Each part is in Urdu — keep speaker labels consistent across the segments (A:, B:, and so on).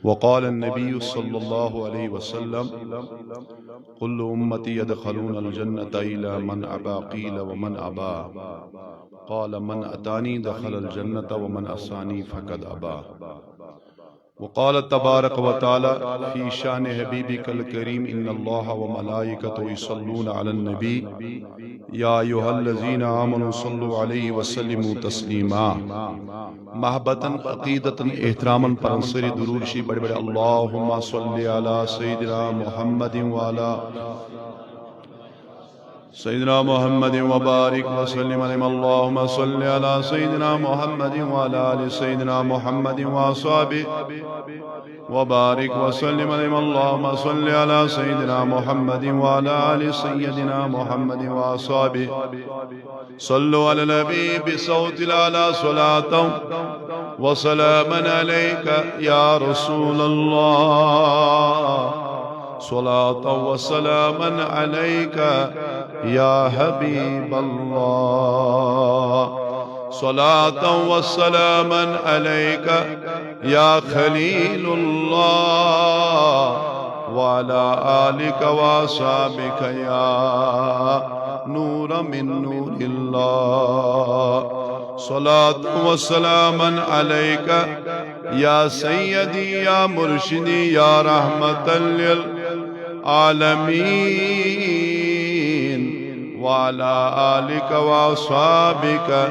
A: وقال النبي صلى الله عليه وسلم كل أمتي يدخلون الجنة إلا من أبى قيل ومن أبى قال من أتاني دخل الجنة ومن أساني فقد أبى وقال تبارك وتعالى في شان حبيبك الكريم إن الله وملائكته يصلون على النبي يا أيها الذين آمنوا صلوا عليه وسلموا تسليما محبتاً عقیدتاً احتراماً پرنسری درود شی بڑے بڑے اللہم صلی علی سیدنا محمد وعلا سيدنا محمد وبارك وسلم عليهم اللهم صل على سيدنا محمد وعلى آل سيدنا محمد وأصحابه وبارك وسلم عليهم اللهم صل على سيدنا محمد وعلى آل سيدنا محمد وأصحابه صلوا على النبي بصوت الأعلى صلاة وسلاما عليك يا رسول الله صلاة وسلاما عليك يا حبيب الله صلاة وسلاما عليك يا خليل الله وعلى آلك وأصحابك يا نور من نور الله صلاة وسلاما عليك يا سيدي يا مرشدي يا رحمة للعالمين وعلى آلك وأصحابك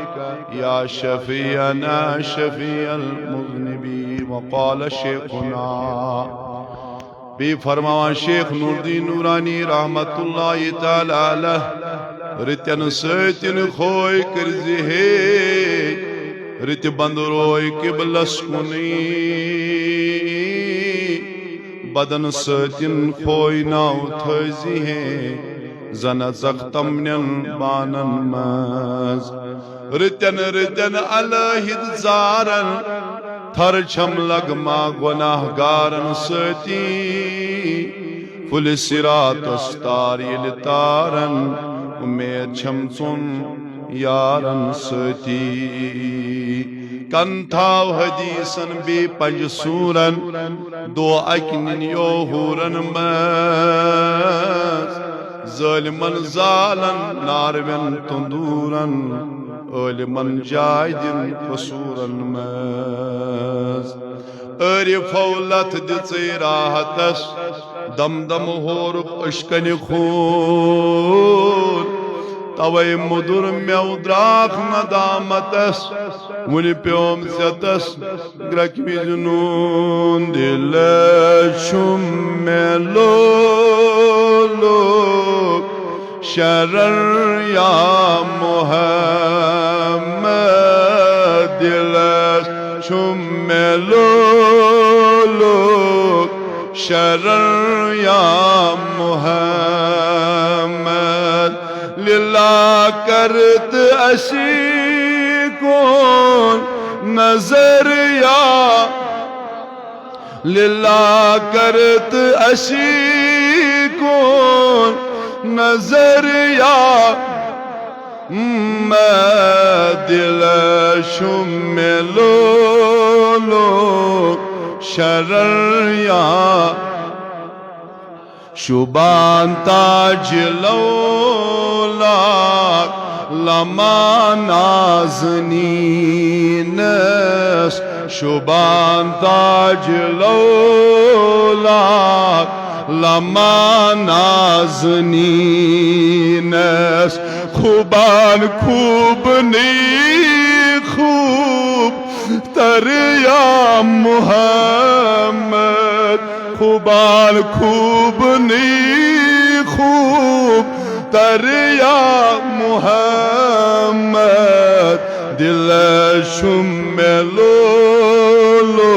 A: يا شفيعنا شفيع المذنبين وقال شيخنا بی فرماوان شیخ نور الدین نورانی رحمت اللہ تعالی علیہ رتین سیتین خوئی کرزی ہے رت بندروئی قبلس کنی بدن سیتین خوئی ناو تھزی ہے زن زختمنین بانن مز رتین علیہ زارن تھر چھم لگما گناہ گارن ستی فل سرات استار یل تارن امید چھم چون یارن ستی کن تھاو حدیثن بی پنج سورن دو اکنن یو ہورن مز ظالمن زالن ناروین تندورن علمن جائدن قصورن مز اری فولت دچی راحتس دم دم ہورک اشکن خون توی مدر میو دراخ ندامتس ونی پیوم زیتس گرکی جنون دل شم ملولو شرر یا محمد دلش شم لولو شرر یا محمد للہ کرت اشیکون نظر یا للہ کرت اشیکون نظر یا میں دل شم لولو شرر یا شبان تاج لولاک لما نازنینس شبان تاج لولاک لما نازنینس خوبان خوب نی خوب تر یا محمد خوبان خوب نی خوب تر یا محمد دل شم لولو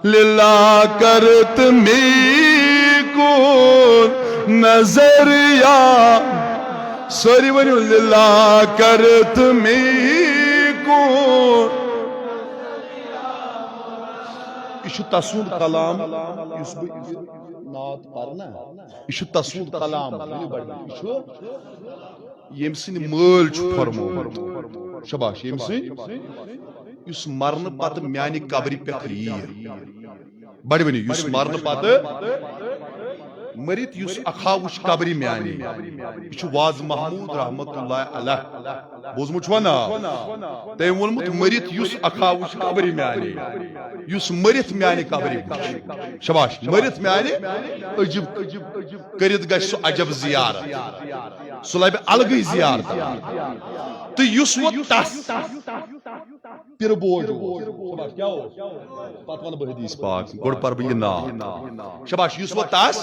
A: للہ کرت می کون نظر یا سوری ونیو للہ کرت می کون یہ تصور کلام نات پرنا یہ تصور کلام یم سن مل فرمو شباش یم سن یس مرن پتہ میانی قبر پہ یہ بڑ ونی یس مرن پتہ مرت یس اکھا وچ قبر میانی یہ واز محمود رحمت اللہ علیہ بوزمت چھوا نا تم ونمت مرت یس اکھا وچ قبر میانی یس مرت میانی قبر وچ شباش مرت میانی عجب کرت گژھِ سُہ عجب زیارت سُہ لبہِ الگٕے زیارت تہٕ یُس وۄنۍ تس پِرٕ بوج اوس کیٛاہ اوس پتہٕ ونہٕ بہٕ حدیث پاک گۄڈٕ پرٕ بہٕ یہِ ناو شباش یُس وۄنۍ تس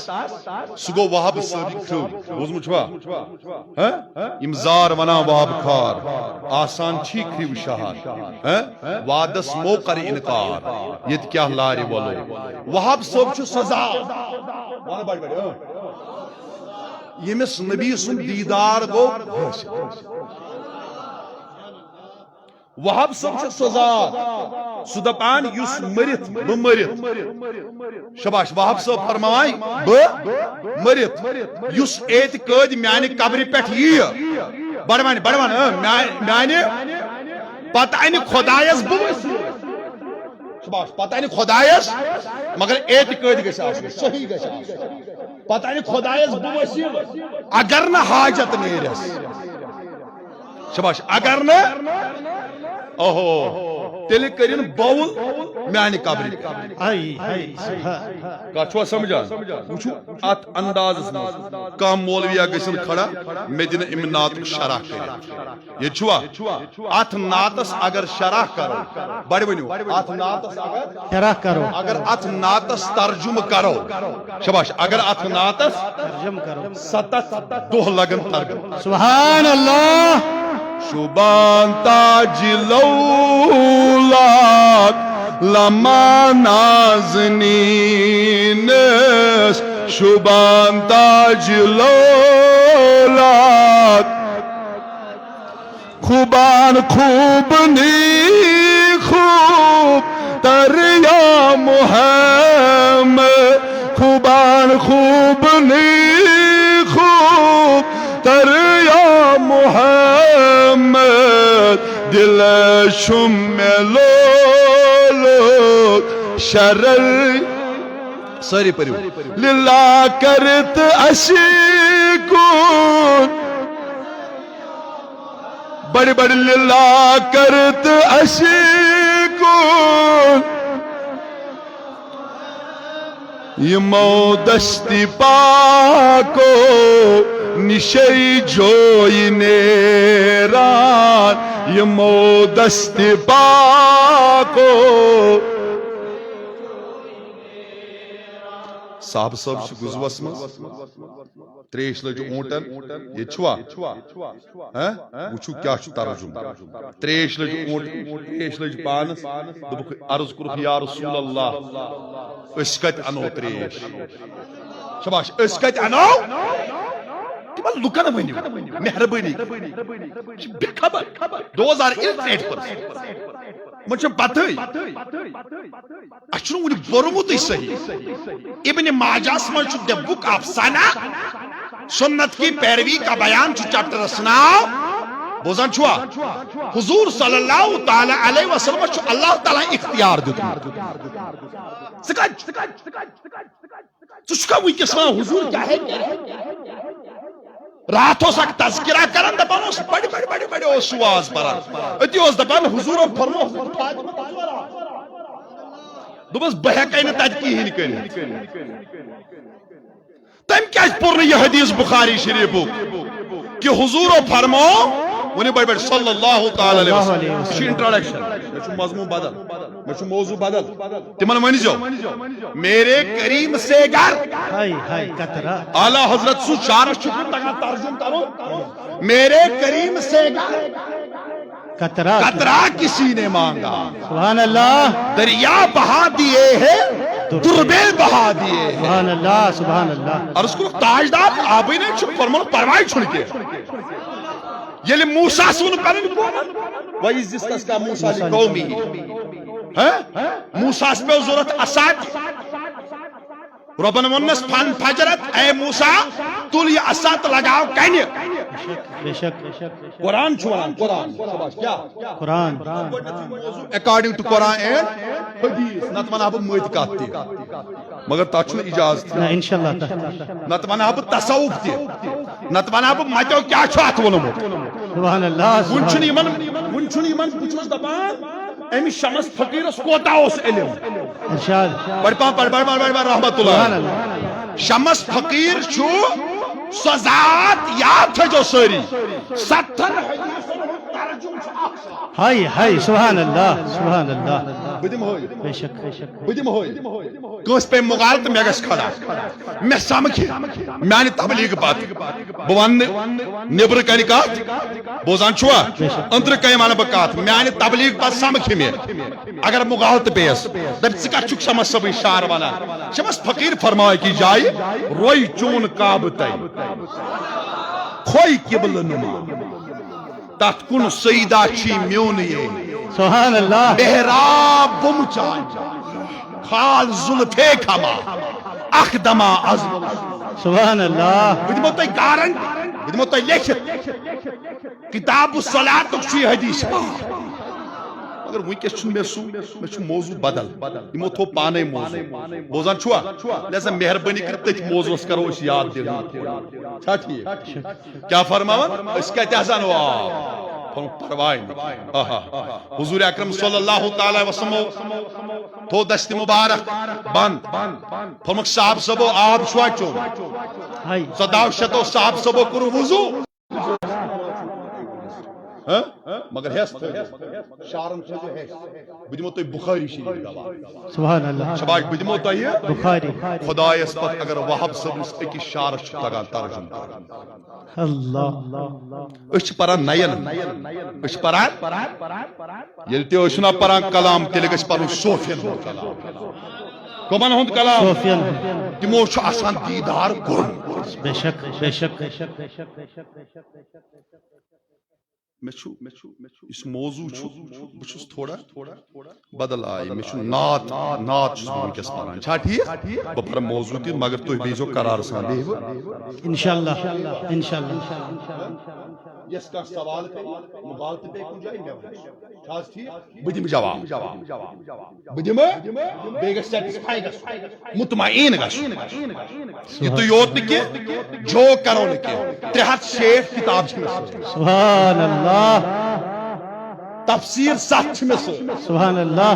A: سُہ گوٚو وہاب صٲبٕکۍ کھرٛو بوٗزمُت چھُوا یِم زار ونان وہاب کھار آسان چھی کھرٛو شہر وادس مو کر انکار ییٚتہِ کیٛاہ لارِ وولو وہاب صٲب چھُ سۄ زار ونہٕ بڑِ بڑِ ییٚمِس نبی سُنٛد دیٖدار گوٚو وہاب صٲب چھُ سۄ ذات سُہ دپان یُس مرِتھ بہٕ مرِتھ شباش وہاب صٲب فرماوان بہٕ مرِتھ یُس اعتقاد میانہِ قبرِ پٮ۪ٹھ ییہِ بڑوان میانہِ پتہٕ انہِ خۄدایس بہٕ ؤسِتھ شباش پتہٕ انہِ خۄدایس مگر اعتقاد گژھِ آسُن صحیح گژھِ آسُن پتہٕ انہِ خۄدایس بہٕ ؤسِتھ اگر نہٕ حاجت نیرٮ۪س شباش اگر نہٕ اوہو تیلہِ کٔرِن بول میانہِ قبرِ کتھ چھُوا سمجھان وٕچھو اتھ اندازس منٛز کانٛہہ مولویا گژھن کھڑا مےٚ دِنہٕ امہِ نعتُک شرح کٔرِتھ ییٚتہِ چھُوا اتھ نعتس اگر شرح کرو بڑِ ؤنِو اتھ نعتس شرح کرو اگر اتھ نعتس ترجمہٕ کرو شباش اگر اتھ نعتس 7 دۄہ لگن ترجمہٕ
B: سبحان اللہ
A: شبان تاج لولاد لما نازنینس شبان تاج لولاد خوبان خوب نی خوب تر یا محمد خوبان خوب نی خوب تر یا محمد دل شم لولو شرر ساری پریو للہ کرت اشکون بڑی بڑی للہ کرت اشکون یمو دستی پاکو نشی جوئی نیران یمو دستی پاکو صاحب صاحب چھ گزوس مز تریش لج اونٹن یہ چھوا وچھو کیا چھ ترجمہ تریش لج اونٹ تریش لج پانس دبک عرض کرو یا رسول اللہ اس کت انو تریش شباش اس کت انو تمہ لکن ونیو مہربانی بے خبر 2008 مجھے پتہ اچھو ونی برمت صحیح ابن ماجاس من چھو دی بک آف سنہ سنت کی پیروی کا بیان چھو چیپٹر سناو بوزان چھوا حضور صلی اللہ تعالی علیہ وسلم چھو اللہ تعالی اختیار دیتا سکاج تو شکا ہوئی کسما حضور کیا ہے راتوں سک تذکرہ کرن دپان اس بڑی بڑی بڑی بڑی اس سواز پران اتی اس دپان حضور فرمو دوبس بہکائی نے تجکی ہی نکلی تم کیا پورن یہ حدیث بخاری شریفو کہ حضور فرمو ونی بڑی بڑی صلی اللہ تعالی علیہ وسلم اسی انٹروڈکشن میں چھو مضمون بدل میں چھو موضوع بدل تمہن ونی جو میرے کریم سے گر اعلی حضرت سو چار شکر تک ترجم کرو میرے کریم سے گر قطرہ کسی نے مانگا
B: سبحان اللہ
A: دریا بہا دیے ہیں دربے بہا دیے ہیں
B: سبحان اللہ سبحان اللہ
A: اور اس کو تاجدار آبی نے فرمان پروائی چھوڑ کے یلی موسیٰ سن پرن وَإِذْ اسْتَسْقَىٰ مُوسَىٰ لِقَوْمِهِ موسیٰ اس پہ ضرورت اساد ربن ونس فن فجرت اے موسیٰ تل یہ عصا تو لگاؤ کنے
B: بے شک
A: قرآن چھوان قرآن کیا
B: قرآن
A: اکارڈنگ ٹو قرآن اینڈ حدیث نت ونہ بہ مت کت تہ مگر تتھ چھُنہٕ اجازت
B: انشاءاللہ
A: نت ونہ بہ تصوف تہ نت ونہ بہ متیو کیا چھُ اتھ وونمُت
B: سبحان اللہ
A: ون چھُنہٕ یمن بہٕ چھُس دپان أمس شمس فقیرس کوتا اوس علم
B: ارشاد
A: بڑ رحمت اللہ شمس فقیر چھُ سۄ ذات یاد تھٲیزیو سٲری 70
B: ہائی ہائی سبحان اللہ سبحان اللہ
A: بہٕ دِمہٕ
B: بے شک
A: کٲنٛسہِ پے مُغال تہٕ مےٚ گژھِ کھڑا مےٚ سمکھِ میانہِ تبلیغ پتہٕ بہٕ وننہٕ نیبرٕ کنہِ کتھ بوزان چھُوا أنٛدرٕ کنہِ ونہٕ بہٕ کتھ میانہِ تبلیغ پتہٕ سمکھِ مےٚ اگر مُغال تہِ پیٚیس دپہِ ژٕ کتھ چھُکھ شمس صٲبٕنۍ شعر ونان شمس فقیر فرماے کی جایہِ روٚے چون کعبہٕ تَے کھوٚے قبلہٕ نُما تتھ کُن سیدہ چھی میون یہ
B: سبحان اللہ
A: محراب بم چان خال زلفے کھما اخ دما عظم
B: سبحان اللہ
A: بہٕ دِمو تۄہہِ گارنٹی بہٕ دِمو تۄہہِ لیکھِتھ کتاب الصلاۃُک چھُ یہِ حدیث مگر ونکیس چھُنہٕ مےٚ سُہ مےٚ چھُ موضوع بدل یِمو تھوٚو پانے موضوع بوزان چھُوا لہذا مہربٲنی کٔرِتھ تٔتھۍ موضوعس کرو أسۍ یاد دِنہٕ چھا ٹھیٖک کیٛاہ فرماوان أسۍ کتہِ حظ انو آب پرواے حضور اکرم صلی اللہ تعالی وسلم تھوٚو دستہِ مبارک بند فرموکھ صاحب صٲبو آب چھُوا چوٚن 1700 صاحب صٲبو کوٚر وضوٗ مگر ہیس شارن بہٕ دِمو تۄہہِ بخاری شریٖف گواہ
B: سبحان اللہ
A: شباش بہٕ دِمو تۄہہِ
B: بخاری
A: خدایس پتہٕ اگر وہب صٲبنس أکِس شعرس چھُ تگان ترجُمہٕ کرُن
B: اللہ
A: أسۍ چھِ پران نین أسۍ چھِ پران ییٚلہِ تہِ ٲسِو نا پران کلام تیٚلہِ گژھِ پرُن صوفین ہُنٛد کلام کٕمن ہُنٛد کلام
B: صوفین
A: تِمو چھُ آسان دیٖدار کوٚرمُت
B: بے شک
A: یُس موضوع چھُ بہٕ چھُس تھوڑا بدل آیہِ مےٚ چھُ نعت چھُس بہٕ وٕنکیٚس پران چھا ٹھیٖک بہٕ پرٕ موضوع تہِ مگر تُہۍ بیٖہزیو قرار سان بیٚہوٕ
B: انشاءاللہ انشاءاللہ
A: یس کانٛہہ سوال کرِ مُغال تہِ پیٚیہِ کُنہِ جایہِ مےٚ وَنہِ چھا حظ ٹھیٖک بہٕ دِمہٕ جواب بہٕ دِمہٕ بیٚیہِ گژھِ سیٹِسفاے گژھُن مطمعین گژھُن یِتُے یوت نہٕ کینٛہہ جوک کرو نہٕ کینٛہہ 360 کِتاب چھِ مےٚ سۭتۍ
B: سبحان اللہ
A: تفسیٖر 7 چھِ مےٚ سۭتۍ
B: سبحان اللہ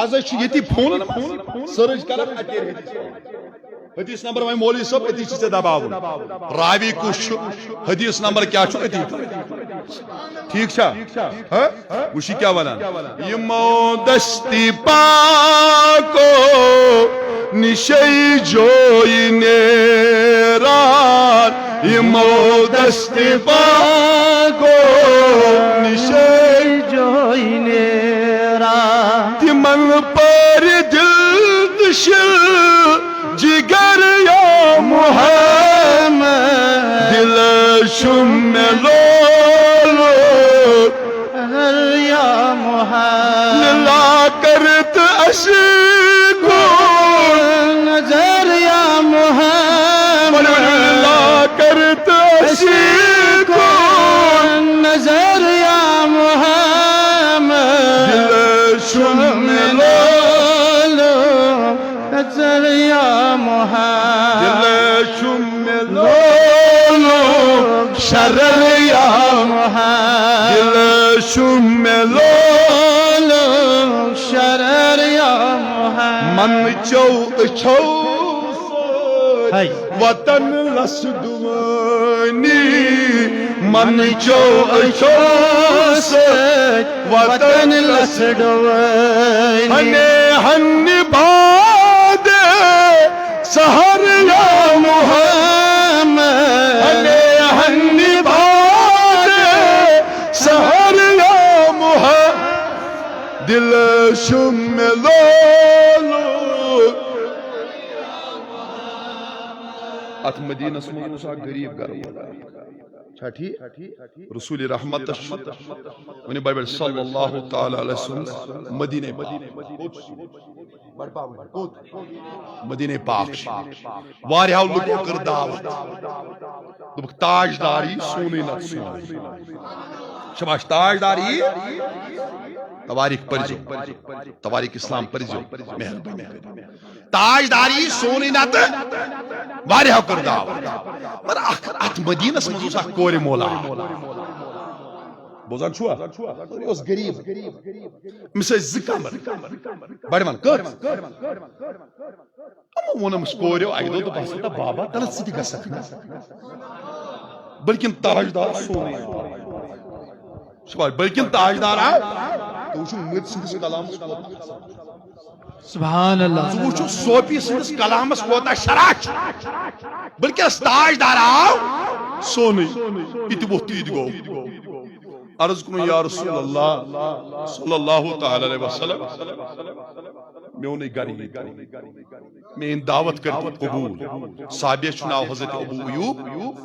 A: آز چھُ ییٚتی فونن منٛز سٔرٕچ کران حدیث نمبر وۄنۍ مولوی صٲب أتی چھِ ژےٚ دباوُن راوی کُس چھُ حدیث نمبر کیٛاہ چھُ أتی ٹھیٖک چھا وٕچھ یہِ کیٛاہ ونان یِمو دستی پاکو نِشے جویہِ نیران یِمو دستی پاکو نِشے
B: جویہِ نیران
A: تِمن پٔرِ دِل دِشِل جگر یا محمد دل شم لولو
B: یا محمد
A: لا کرت اشکو
B: نظر یا محمد
A: لا کرت اشکو
B: نظر یا محمد
A: دل شم
B: لولو نظر یا محمد
A: دل شم لولو شرر یا
B: محمد
A: دل شم لولو
B: شرر یا محمد
A: من چو اچھو
B: ہائی
A: وطن لس دوانی من چو اچھو
B: وطن لسڈوانی
A: ہنے ہن باد سہر یا
B: محمد
A: ہنے ہن باد سہر یا محمد دل شم لولو ات مدینہ منٛز اوس اکھ غریٖب گرٕ چھا ٹھیٖک رسول رحمت ونہِ بایبل صلی اللہ تعالی علیہ وسلم مدینے مدینہ پاک واریاہو لوکو کر دعوت دوپک تاجداری سونے نت سونے شباش تاجداری تواریخ پرزو تواریخ اسلام پرزو مہربانی تاجداری سونے نت واریاہو کر دعوت مگر ات مدینس مز کور مولا بوزان چھوا یہ غریب امس زٕ کمر بڑ ون کر وونمس کوریو اکہ دۄہ دوٚپہس تا بابا تلہ ژٕ تہِ گژھکھ نا بلکن تاجدار سونے بلکن تاجدار آو تو وچھو مد سندس کلامس
B: سبحان اللہ
A: ژٕ وچھو صوفی سندس کلامس کوتاہ شرح بلکس تاجدار آو سونے یہ تہِ ووٚتھ تہِ گوٚو عرض کرو یا رسول اللہ صلی اللہ تعالی علیہ وسلم میون گھر میں دعوت کرتی قبول صحابی ناو حضرت ابو ایوب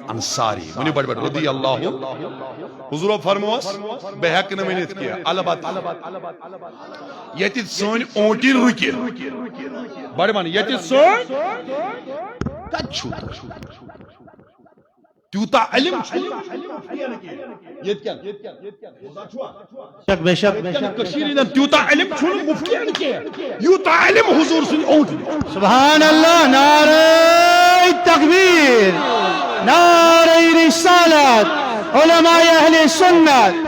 A: انصاری ونی بڑ بڑ رضی اللہ حضور فرموس بہ ہیک نہ ونت کی البتہ یت سن اونٹی رکی بڑ من یت سن کچھ تیوتا علم
B: بے شک
A: تیوتا علم مفتی یوتا علم حضور سن اونٹ
B: سبحان اللہ نعرہ تکبیر نعرہ رسالت علماء اہل سنت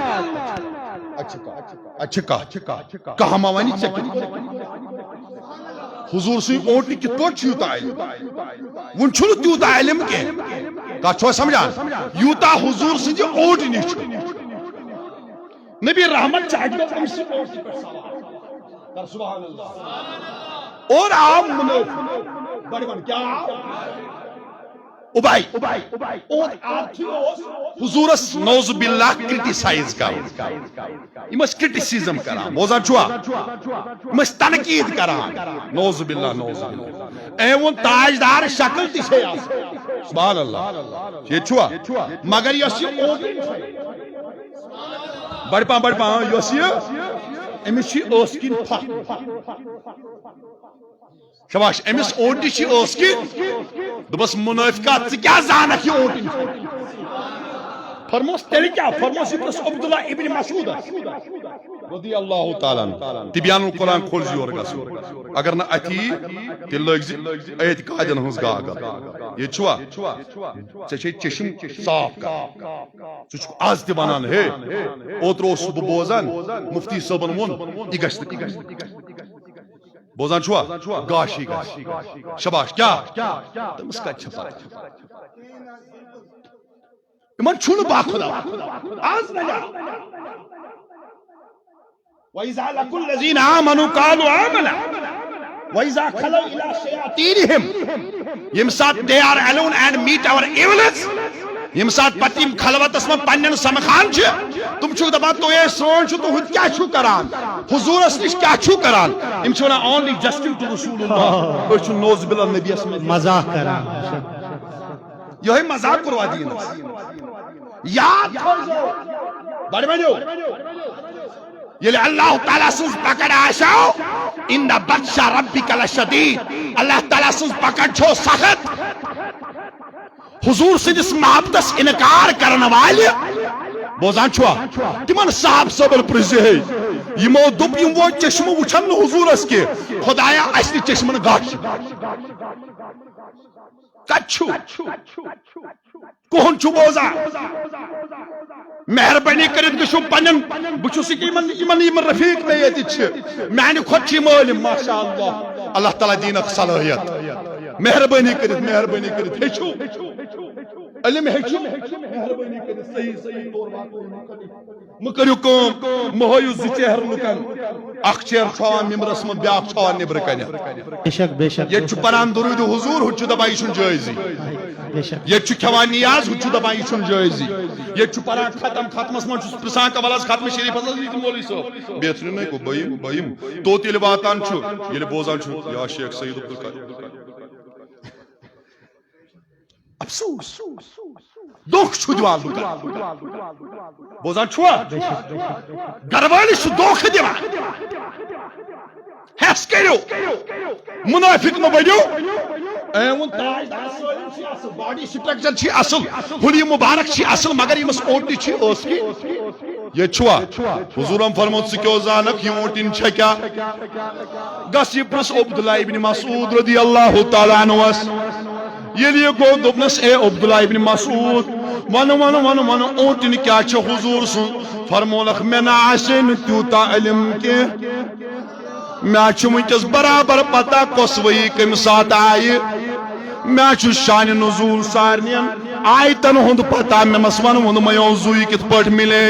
A: اچھا کہا موانی چکی حضور سن اونٹ کت پوٹ یوتا علم ون چھو تیوتا علم کے چھو سمجھان یوتا حضور سن اونٹ نش نبی رحمت چاہیے سبحان اللہ اور آپ کیا اور حضورس نوز باللہ کرٹیسائز کران کرٹیسزم کران بوزان چھوا تنقید کران نوز باللہ نوز باللہ اے ون تاجدار شکل تی چھے سبحان اللہ یہ چھوا مگر یس یہ بڑ پا یس یہ امس اسکن پھک شباش امس اونٹی اسکن دبس منافقات کیا زانک یہ اونٹی فرموس تیلی کیا فرموس ابرس عبداللہ ابن مسعود رضی اللہ تعالیٰ تبیان القرآن کھول زیور گسو اگر نہ اتی تیل لگ زی ایت قائدن ہنس گاگا یہ چھوا چھ چشم صاف کا چھ آز تی بنان ہے اوترو صبح بوزان مفتی صاحبن ون یہ گشت بوزان چھوا گاشی شباش کیا تمس کا چھپا ایمان چھوڑ باخدا آز نہ جا وَإِذَا لَقُوا الَّذِينَ آمَنُوا قَالُوا آمَنَا وَإِذَا خَلَوْا إِلَى شَيَاطِينِهِمْ یم سات they are alone and meet our evils M سات پتیم خلوت اسم پنن سمخان چھ تم چھو دبا تو یہ سون چھو تو ہد کیا چھو کران حضور اسنش کیا چھو کران یم چھو نا only justin to رسول اللہ وہ چھو نوز باللہ نبی اسم
B: مزاق کران
A: یہ مزاق کروا دین یاد بڑھ بڑھو یلی اللہ تعالیٰ سنز پکڑ آشاو ان بطش ربک لشدید اللہ تعالیٰ سنز پکڑ چھو سخت حضور سنجس محبتس انکار کرنے والے بوزان چھوا تمن صاحب صبر پرزی ہے یمو دب یم وہ چشم وچھن حضور اس کے خدایا اصلی چشمن گاش کچھو کون چھو بوزا مہربانی کرت گشو پنن بچو سکی من رفیق میں یہ چھ معنی خود چی معلوم ماشاءاللہ اللہ تعالیٰ دینک صلاحیت مہربانی کرت ہیچو علم ہیچو مہربانی کرت صحیح طور بات مکریو کام مہیو زی چہر لکن اخ چہر چھوان ممرس من بیاک چھوان نبر کنیا
B: بے شک
A: یہ چھو پران درود حضور ہچو دبائی شن جائزی یہ چھو کھوان نیاز ہچو دبائی شن جائزی یہ چھو پران ختم اسمان چھو پرسان کا والاز ختم شریف حضرت لیتن مولی صاحب بہترین نہیں کو بائیم تو تیل باتان چھو یہ بوزان چھو یا شیخ سید عبدالقادر افسوس دوخ چھو دیوان لکن بوزان چھوا گروالی چھو دوخ دیوان ہیس کرو منافق نہ بنو باڈی سٹرکچر اصل ہلی مبارک اصل مگر یمس اونٹنی اس کی یہ چھوا حضورم فرموت سکیو زانک یہ اونٹن چھا کیا گس یہ پرس عبداللہ ابن مسعود رضی اللہ تعالیٰ عنہ یل یہ گو دبنس اے عبداللہ ابن مسعود ون اونٹن کیا چھا حضور سن فرمولک میں نہ آسے تیوتا علم کے میں ونکس برابر پتہ کس وئی کم سات آئی میں شان نزول سارنین آیتن ہند پتہ میں مس ون موضوع کت پٹ ملے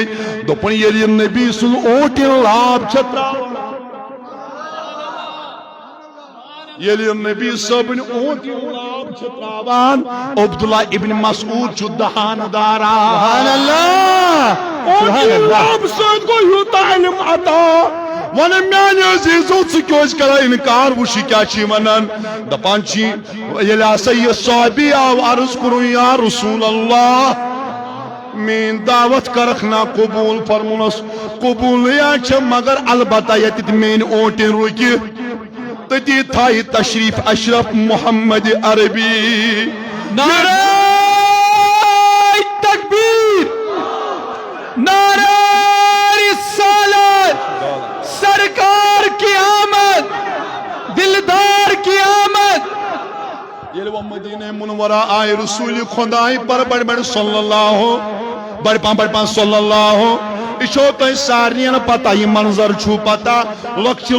A: دپن یل نبی سن اونٹن لاب چھترا یل نبی صبن اونٹن لاب چھتراوان عبداللہ ابن مسعود چھ دہان دارا
B: سبحان اللہ
A: اونٹن لاب سن کو یوتا علم عطا ون میان عزیزو ثس کرا انکار وشی کیا چی ونن دپان چی یل ہسا یہ صحابی آو عرض کرو یا رسول اللہ مین دعوت کرخنا قبول فرمونس قبول یا چھ مگر البتہ یتت مین اونٹن روکی تتی تھائی تشریف اشرف محمد عربی
B: نعرہ تکبیر نعرہ رسالت سرکار کی آمد دلدار کی آمد
A: یہ وہ مدینہ منورہ آئے رسول خدای پر بڑھ صلی اللہ بڑھ پان صلی اللہ یہ تو سارنین پتہ یہ منظر چھو پتہ لکچ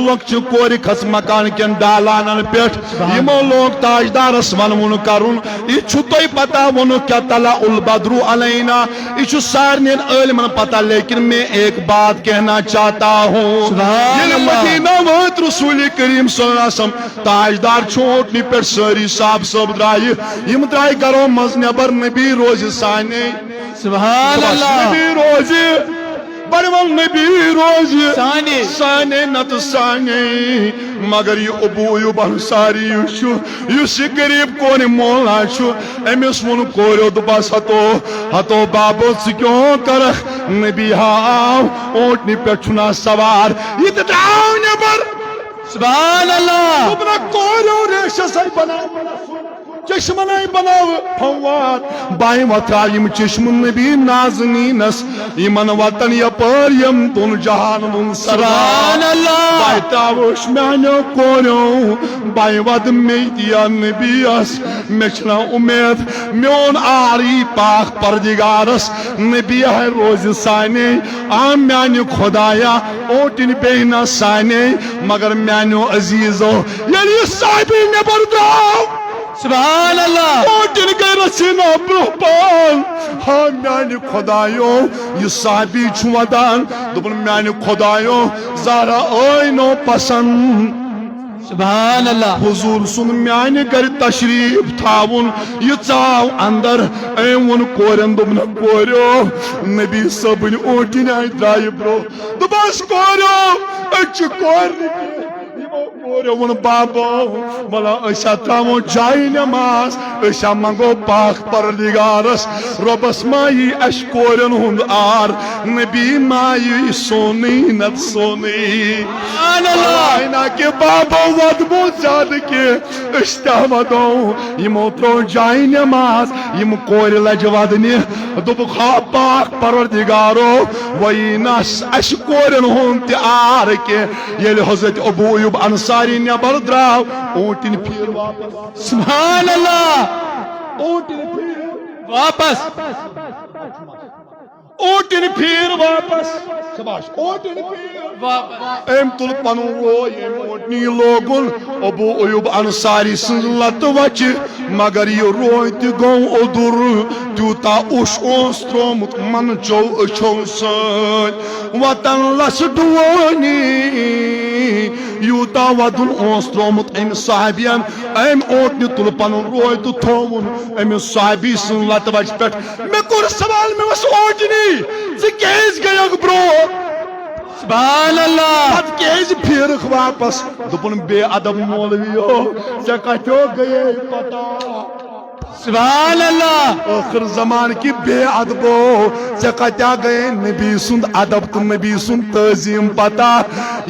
A: کور کھس مکان کن ڈالان پیٹھ یمو لوگ تاجدارس ون کرن یہ چھو تو پتہ ونو کیا طلع البدر علینا یہ سارنین علمن پتہ لیکن میں ایک بات کہنا چاہتا ہوں یہ مدینہ وات رسول کریم صلی اللہ علیہ وسلم تاجدار چھوٹنی پیٹھ ساری صاحب درائی یم درائی گرو مز نبر نبی روز سانے
B: سبحان اللہ
A: نبی روز بڑوان نبی روز
B: سانے
A: نت سانے مگر یہ ابو ایوب انصاری یس غریب کون مولا امس ون کوریو دپاس ہتو بابو کیوں کرخ نبی ہاو اونٹنی پہ چھنا سوار یہ دراؤ نبر
B: سبحان اللہ
A: تمنا کوریو ریشہ سائی بنا چشمنائی بناو پھوار بائیں وطا یم چشم نبی نازنینس یمن وطن یا پر یم دون جہان دون
B: سبحان اللہ
A: بائیں تاوش میانو کونو بائیں ود میدیا نبی اس مچنا امید میون آری پاک پردگارس نبی ہے روز سانے آم میانی خدایا اوٹن بہنا سانے مگر میانو عزیزو یعنی صاحبی نبر داو
B: سبحان اللہ
A: اونٹن کے رسینا برحبان ہاں میانی خدایو یہ صحابی چھوادان دبن میانی خدایو زارا آئینو پسند
B: سبحان اللہ
A: حضور سن میانی گر تشریف تھاون یہ چاو اندر ایون کورن دبن کوریو نبی سبن اونٹن آئی درائی برو دباس کوریو اچھ کورن ون بابو بلا اشا تراو جائی نماز اشا منگو پاک پردگارس ربس مائی اش کورن ہند آر نبی مائی سونی نت سونی آئینا کے بابو ودبو زاد کے اشتا ودو یمو ترو جائی نماز یم کور لجوادنی دب خواب پاک پردگارو ویناس اش کورن ہند آر کے یہ حضرت ابو ایوب انصاری نبر دراو اونٹن پھر واپس
B: سبحان اللہ
A: اونٹن پھر
B: واپس
A: اونٹن پھر واپس شباش اونٹن پھر
B: واپس
A: ایم تل پنو رو یم اونٹنی لوگن ابو ایوب انصاری سن لت وچ مگر یہ رویت گو ادر تیوتا اش اوس ترومت من چو اچھو سن وطن لس ڈوانی یوتا ودن اوس ترومت ام صحابین ام اونٹنی تل پنو رویت تھوون ام صحابی سن لت وچ پٹ میں کور سوال میں وس اونٹنی زی کیس گیا برو
B: سبحان اللہ
A: پت کیس پھیرخ واپس دپن بے ادب مولویو ژے کتھو گئے پتا
B: سبحان اللہ
A: آخر زمان کی بے ادبو ژے کتیا گئے نبی سند ادب تو نبی سند تعظیم پتہ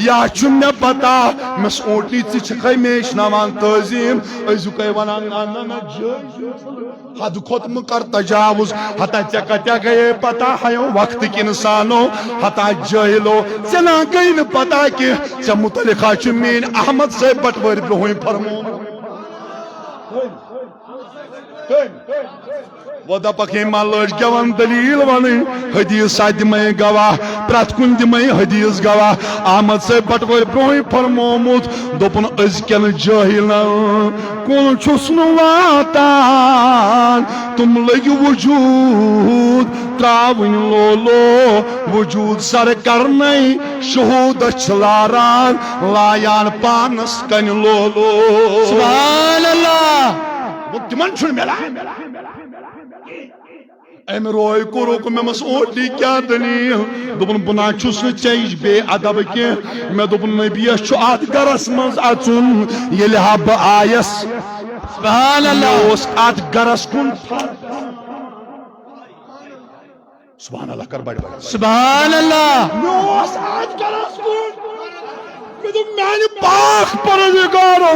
A: یا چھم مے پتہ مس اونٹنی ژٕ چھکھے مے ہیچھناوان تعظیم أزیُک ہے ونان نہ نہ حد کھوت مہ کر تجاوز ہتا ژے کتیا گئے پتہ ہیو وقت کی انسانو ہتا جاہلو ژے نا گئی نہ پتہ کہ ژے متعلقہ چھُ میٲنۍ احمد صٲب بٹوٲرۍ برونٛہٕے فرمومُت وہ دپک ما لج گوان دلیل ون حدیث سا دمے گواہ پرت کن دمے حدیث گواہ احمد صاحب بٹوٲرۍ برونٛہٕے فرمومُت دوٚپُن أزکٮ۪ن جٲہلن کُن چھُس نہٕ واتان تم لٔگۍ وجوٗد ترٛاوٕنۍ لولو وجوٗد سر کرنے شہوٗدس چھِ لاران لایان پانس کنہِ لولو
B: سبحان اللہ
A: تمن چھُنہٕ مِلان امہ روے کوٚرُکھ مےٚ مس اوٹی کیٛاہ دٔلیٖل دوٚپُن بہٕ نا چھُس نہٕ ژےٚ ہِش بے ادب کینٛہہ مےٚ دوٚپُن نبیَس چھُ اتھ گرس منٛز اژُن ییٚلہِ ہا بہٕ آیس
B: سبحان اللہ
A: مےٚ اوس اتھ گرس کُن سبحان اللہ کر بڑِ بڑِ
B: سبحان اللہ
A: مےٚ اوس اتھ گرس کُن مےٚ دوٚپ میانہِ پاک پروردگارو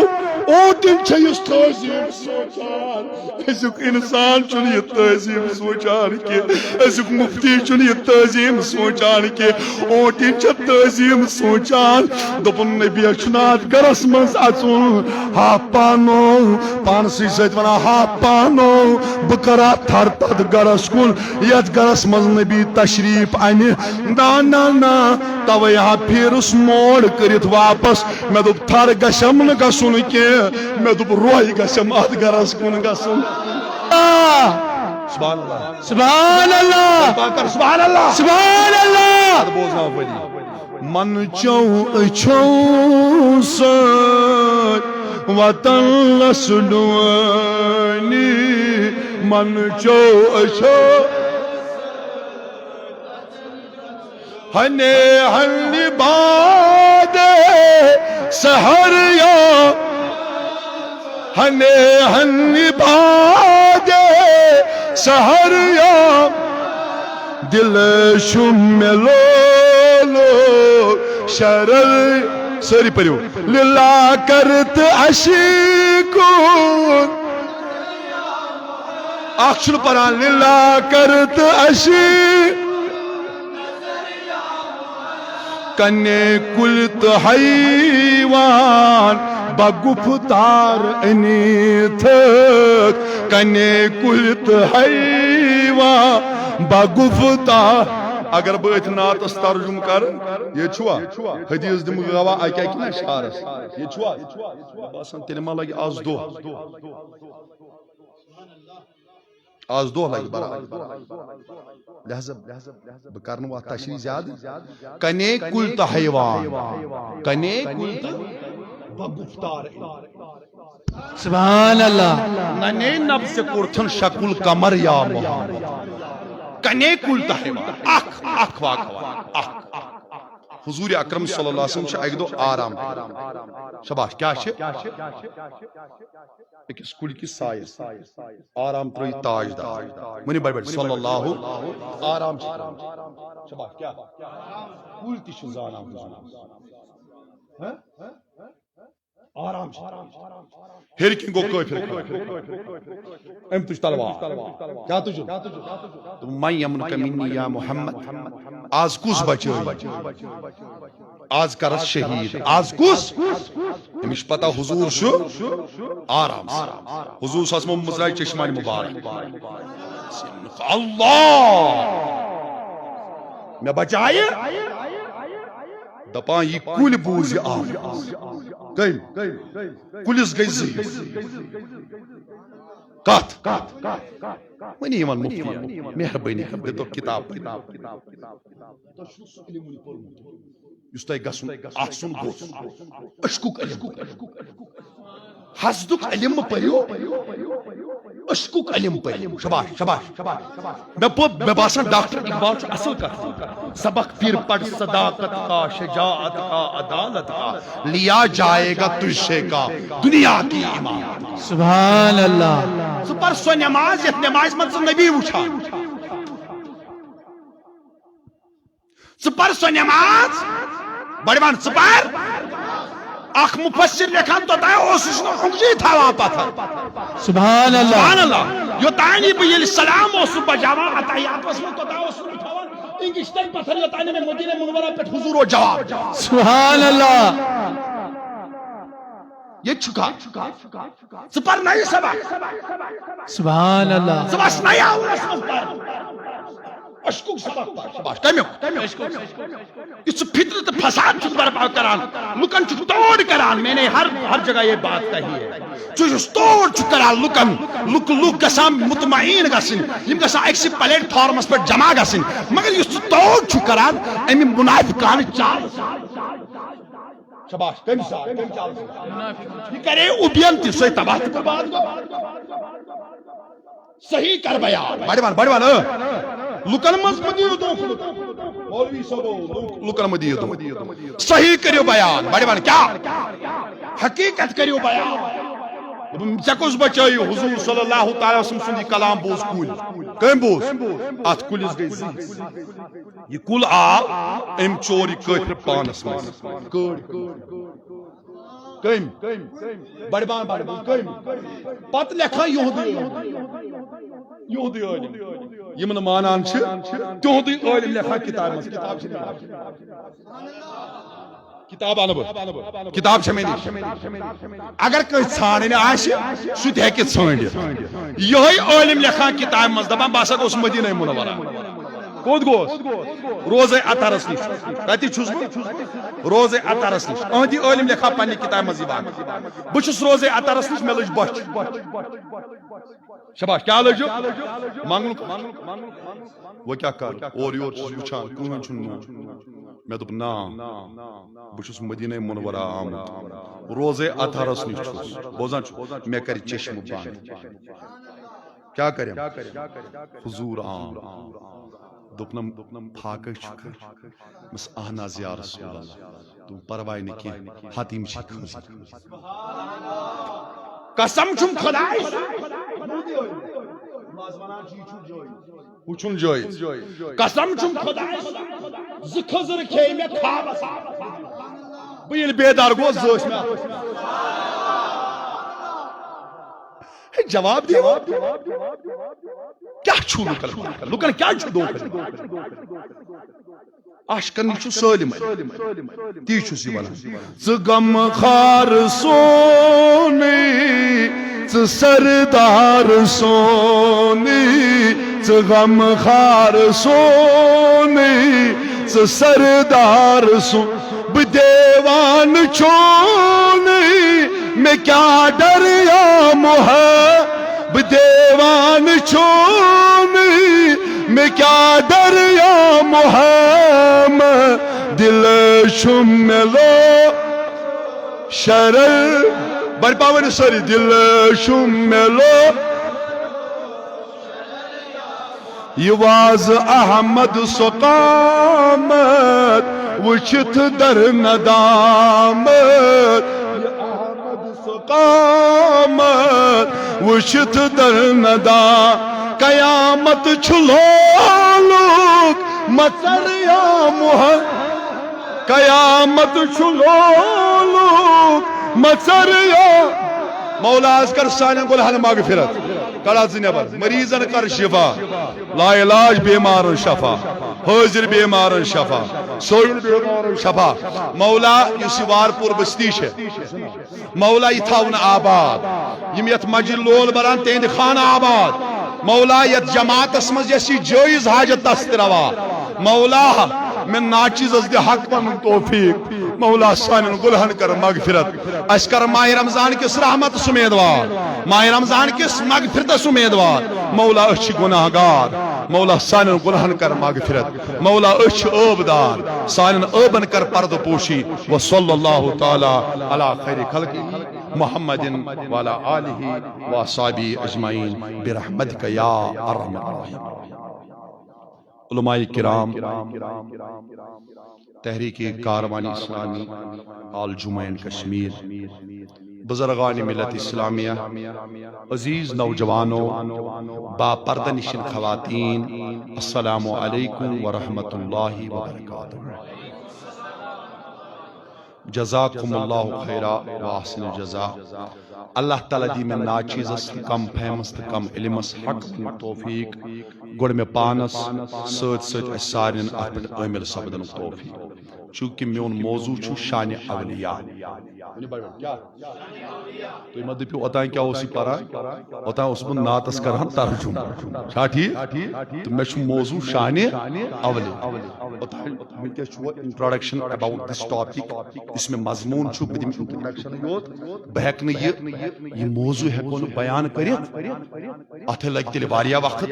A: اوٹِن چھےٚ یُس تعظیٖم سوچان أزیُک انسان چھُنہٕ یہِ تعظیٖم سوچان کینٛہہ أزیُک مفتی چھُنہٕ یہِ تعظیٖم سوچان کینٛہہ اوٹِن چھےٚ تعظیٖم سوچان دوٚپُن نبیَس چھُنہٕ اتھ گرس منٛز اژُن ہا پانو پانسٕے سۭتۍ ونان ہا پانو بہٕ کرا تھر تتھ گرس کُن یتھ گرس منٛز نبی تشریف انہِ نہ نہ توے ہا پھیرُس موڑ کٔرِتھ واپس مےٚ دوٚپ تھر گژھم نہٕ گژھُن کینٛہہ مےٚ دوٚپ روے گژھم اتھ گرس کُن گژھُن سبحان اللہ
B: سبحان اللہ
A: سبحان اللہ
B: سبحان اللہ
A: بوزناو بٔری من چو أچھو سۭتۍ وطنس ڈوٲنی من چو أچھو ہنے ہنہِ بادے سحر یا ہنے ہنہِ بادے سحر یا دل شم لولو شرر ساری پریو للا کرت عشقون اخشل پران للا کرت عشق کنے کلت حیوان بگفتار انیتھک کنے کلت حیوان بگفتار اگر بہت ناتس ترجم کر یہ چھوا حدیث دم گوا اکیا کنا شارس یہ چھوا باسان تیل ما لگی آز دو لگی برابر لہذا بکرن وقت تشریح زیادہ کنے کلت حیوان کنے کلت بگفتار
B: سبحان اللہ
A: ننے نفس کرتن شکل کمر یا محمد کنے کلت حیوان اخ حضور اکرم صلی اللہ علیہ وسلم چھے ایک دو آرام شباش کیا چھے ایک اسکول کی سائز آرام تروی تاج دا منی بڑھ صلی اللہ آرام چھے شباش کیا کول تی چھو زانا آرام چھے ہر کن گو کوئی پھر ام تجھ تلوار کیا تجھو من یمنک منی یا محمد آز کس بچوئی آز کرس شہید آز کس ہمیش پتہ حضور شو آرام حضور صلی اللہ علیہ وسلم مزرائی چشمانی مبارک اللہ میں بچائے دپان یہ کل بوزی آف کئی کلس گئی زہر کات ونی ایمان مفتی مہربانی دے تو کتاب یس تہ گژھن آسن گوس اشکُک علم حسدُک علم پٔرِو
C: اشکوک علم پر شباش شباش میں باسان ڈاکٹر اقبال چھو اصل کر سبق پھر پڑھ صداقت کا شجاعت کا عدالت کا لیا جائے گا تجھ سے کا دنیا کی امام
B: سبحان اللہ
C: سپر سو نماز یت نماز من نبی وچھا سپر سو نماز بڑوان سپر اخ مفسر لکھان تو تائے اوسس انگجی تھا وہاں پتھر
B: سبحان اللہ
C: سبحان اللہ یو تانی بیل سلام اوسو بجاوا عطایات وسمت تو تائے اوسو اٹھاوان انگشتن پتھر یو تانی میں مدینہ منورہ پہ حضور و جواب
B: سبحان اللہ
C: یہ چھکا سپر نہیں سبا
B: سبحان اللہ
C: سباس نہیں آؤں اسمت پر اشکوک سبق پر شباش کمیو اس فطرت فساد چھک برپا کران لکن چھک توڑ کران میں نے ہر جگہ یہ بات کہی ہے چوش توڑ چھک کران لکن لک گسان مطمئن گسن یم گسان ایک سی پلیٹ فارمس پر جمع گسن مگر یہ توڑ چھک کران امی منافقان چال شباش کم چال یہ کرے اوبین تی سوئی تباہ پر بات گو صحیح کر بیان بڑوان لکن مز مدیو دو مولوی صاحب لکن مدیو دو صحیح کریو بیان بڑوان کیا حقیقت کریو بیان چکوز بچائیو حضور صلی اللہ تعالی وسلم سندی کلام بوز کول کم بوز ات کولس گئی زی یہ کول آ ام چوری کافر پانس مز کم بڑوان کم پت لکھا یہودی علم یمن مانان چھ تہندی علم لکھا کتاب مز کتاب کتاب چھ میں اگر کوئی ژھانڈن آسہ سہ تہ ہیکہ ژھانڈتھ یہے علم لکھا کتاب مز دپان بہ ہسا گوس مدینہ منورہ کوت گوس روزے اطہرس نش کتی چھس بہ روزے اطہرس نش اہندی علم لکھا پنہ کتاب مز یہ بہ چھس روزے اطہرس نش مے لج بچ شباش کیا لجو مانگن وہ کیا کر اور یور چھس وچھان کہن چھن میں دپ نا بہ چھس مدینہ منورہ آمت روزے اطہرس نش چھس بوزان مے کر چشم بند کیا کرم حضور آم دپنم پھاکہ چھ مس اہناز یا رسول اللہ تم پرواہ نہ کی حتیم چھ قسم چھم خدای وچھن جوئی قسم چھم خدای ز خضر کھے میں خواب بیل بیدار گو زوش میں جواب دیو کیا چھو لکن کیا چھو دو آشکرنی چھو سالم تی چھو سی والا ز غم خار سونی ز سردار سونی ز غم خار سونی ز سردار سونی دیوان چونی میں کیا ڈر یا محب دیوان چونی میں کیا ڈر یا محمد دل شملو شرر بڑھ پاوے ساری دل شملو یہ واز احمد سقامت وچت در ندامت یہ احمد سقامت وچت در ندامت قیامت چھلولوک مطر یا محمد قیامت چھلولوک مطر یا مولا از کر سانن گلہن مغفرت کڑا زنیبر مریضن کر شفا لا علاج بیمارن شفا حاضر بیمارن شفا سوئل بیمارن شفا مولا یسی وارپور بستی ہے مولا یہ تھاون آباد یم یت مجل لول بران تیند خان آباد مولا یت جماعت اسمز یسی جائز حاجت تستروا مولا من ناچیز از دی حق پن توفیق مولا سانن گلہن کر مغفرت اس کر ماہ رمضان کس رحمت سمیدوار ماہ رمضان کس مغفرت سمیدوار مولا اچھ گناہگار مولا سانن گلہن کر مغفرت مولا اچھ عبدار سانن عبن کر پرد پوشی وصلی اللہ تعالی علی خیر خلقی محمد وعلى آله وصحبه اجمعین برحمتک یا ارحم الراحمین۔ علماء کرام، تحریک کاروان اسلامی آل جموں اینڈ کشمیر، بزرگان ملت اسلامیہ، عزیز نوجوانوں، با پردہ نشین خواتین، السلام علیکم ورحمۃ اللہ وبرکاتہ۔ جزاکم اللہ خیرا واحسن الجزا۔ اللہ تعالیٰ دی میں ناچیزس کم فہمس تو کم علمس حق توفیق، گوڑ میں پانس سۭتۍ سۭتۍ اس سارن اتھ پہ عامل سپدن توفیق۔ چونکہ میون موضوع چھُ شان اولیاء۔ تُہۍ ما دٔپِو اوتانۍ کیٛاہ اوس یہِ پران؟ اوتانۍ اوسُس بہٕ نعتس کران ترجُم، چھا ٹھیٖک؟ تہٕ مےٚ چھُ موضوع شانِ اولیاء۔ اوتانۍ وٕنکٮ۪س چھُ انٹروڈکشن اباؤٹ دس ٹاپک، یُس مےٚ مضموٗن چھُ، بہٕ دِمہٕ انٹروڈکشن یوت، بہٕ ہٮ۪کہٕ نہٕ یہِ موضوع ہٮ۪کو نہٕ بیان کٔرِتھ، اتھ لگہِ تیٚلہِ واریاہ وقت،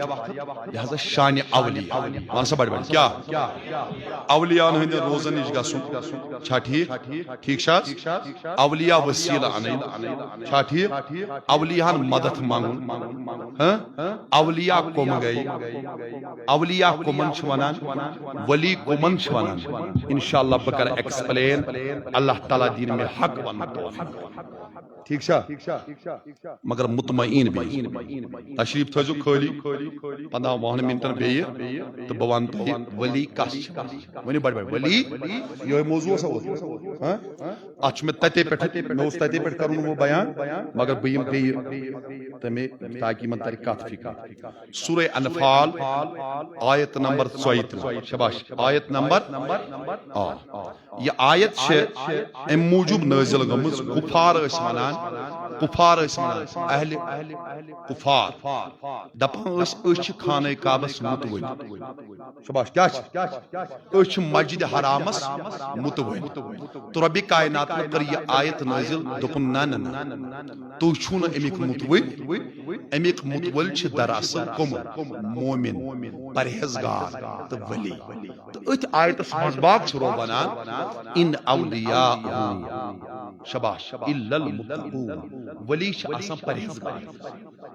C: لہذا شانِ اولیاء ون سا بڑِ بڑِ کیٛاہ اولیاءن ہٕنٛدٮ۪ن روزن نِش گژھُن، چھا ٹھیٖک؟ ٹھیٖک چھا حظ؟ اولیاء وسیلہ انٕنۍ، چھا ٹھیٖک؟ اولیاءن مدد منگُن، اولیاء کم گئی، اولیاء کمن چھِ ونان، ولی کمن چھِ ونان، انشاءاللہ بہٕ کرٕ ایکسپلین، اللہ تعالیٰ دِیِن مےٚ حق وننُک توفیق۔ ٹھیک چھا؟ مگر مطمئن بھی تشریف تھٲیزیو خٲلی 15-20 منٹن بیٚیہِ تہٕ بہٕ ونہٕ تۄہہِ ولی کس چھِ، ؤنِو بڑِ بڑِ ولی، یِہوٚے موضوع اوسا اتھ چھُ مےٚ تتے پٮ۪ٹھ، مےٚ اوس تتے پٮ۪ٹھ کرُن وہ بیان، مگر بہٕ یِمہٕ بیٚیہِ تاکہِ یِمن ترِ کتھ فِکر۔ سورہ انفال آیت نمبر 34، شاباش، آیت نمبر یہ آیت چھِ امہِ موٗجوٗب نٲزِل گٔمٕژ، کُفار ٲسۍ ونان، کفار اہل کفار دپان أسۍ چھِ خانہ کعبس متولی، شباش کیا أسۍ چھِ مسجد حرامس متولی، تو رب کائنات نے کر یہ آیت نازل دپن نہ تو چھو نہ امیک متولی، امیک متولی چھ دراصل کم مومن پرہیزگار تو ولی، تو ات آیت منٛز باغ چھُ ونان ان اولیاء شباش الا المتقون، ولی چھ آسان پرہیزگار،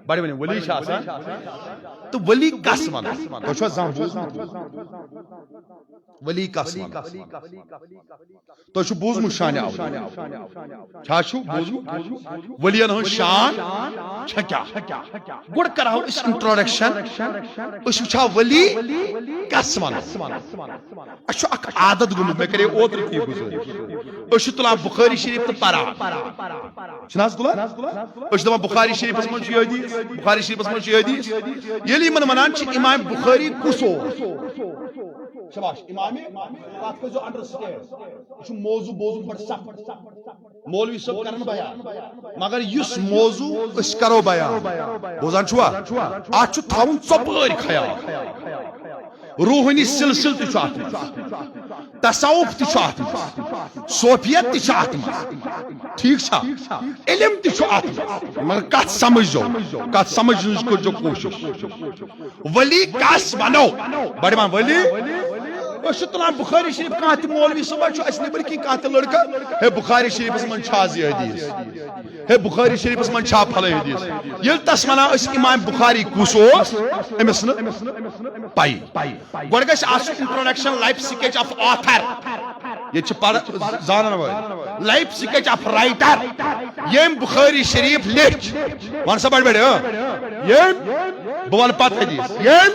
C: بڑے بڑے ولی چھ آسان، تو ولی کس ونان تو چھو زان بوزمُت ولی کس ونان تو چھو بوزمُت شان اولیاء، چھا چھو بوزمُت ولیَن ہُنٛد شان چھا کیا؟ گۄڈٕ کرہو أسۍ انٹروڈکشن، أسۍ وٕچھو ولی کس ونان۔ اَسہِ چھُ اکھ عادت گوٚمُت، مےٚ کرے اوترٕ تی گُزٲرِش، أسۍ چھِ تُلان بخاری شریف تہٕ پران، چھِنہٕ حظ تُلان؟ أسۍ چھِ دپان بخاری شریفس منٛز چھُ یہِ حدیث، بخاری شریفس منٛز چھُ یہِ حدیث، ییٚلہِ یِمن ونان چھِ امام بخاری کُس اوس، شباش امام کتھ کٔرۍزیو انڈرسٹینڈ، یہِ چھُ موضوع بوزُن بڑٕ سخت، مولوی صٲب کرن بیان، مگر یُس موضوع أسۍ کرو بیان، بوزان چھُوا، اتھ چھُ تھاوُن ژۄپٲرۍ خیال، روحانی سلسل تہِ چھُ اتھ منٛز، تصوف تہِ چھُ اتھ منٛز، صوفیت تہِ چھُ اتھ منٛز، ٹھیک چھا، علم تہِ چھُ اتھ منٛز، مگر کتھ سمجھزیو، کتھ سمجھنٕچ کٔرۍزیو کوٗشش۔ ولی کس ونو، بڑِ مان ولی، أسۍ چھِ تُلان بخاری شریف، کانٛہہ تہِ مولوی صٲبا چھُ اَسہِ نیٚبٕرۍ کِنۍ کانٛہہ تہِ لڑکہٕ، ہے بخاری شریفس منٛز چھا آز یہِ حدیث، ہے بخاری شریفس منٛز چھا پھلٲنۍ حدیث، ییٚلہِ تس ونان أسۍ امام بخاری کُس اوس، أمِس نہٕ پَیی، گۄڈٕ گژھِ آسُن introduction, life sketch of author, ییٚتہِ چھِ زانن وٲلۍ، لایف سکیچ آف رائٹر، ییٚمۍ بخاری شریف لیٚچھ، ون سا بڑِ بڑِ ییٚمۍ، بہٕ ونہٕ پتہٕ حدیث، ییٚمۍ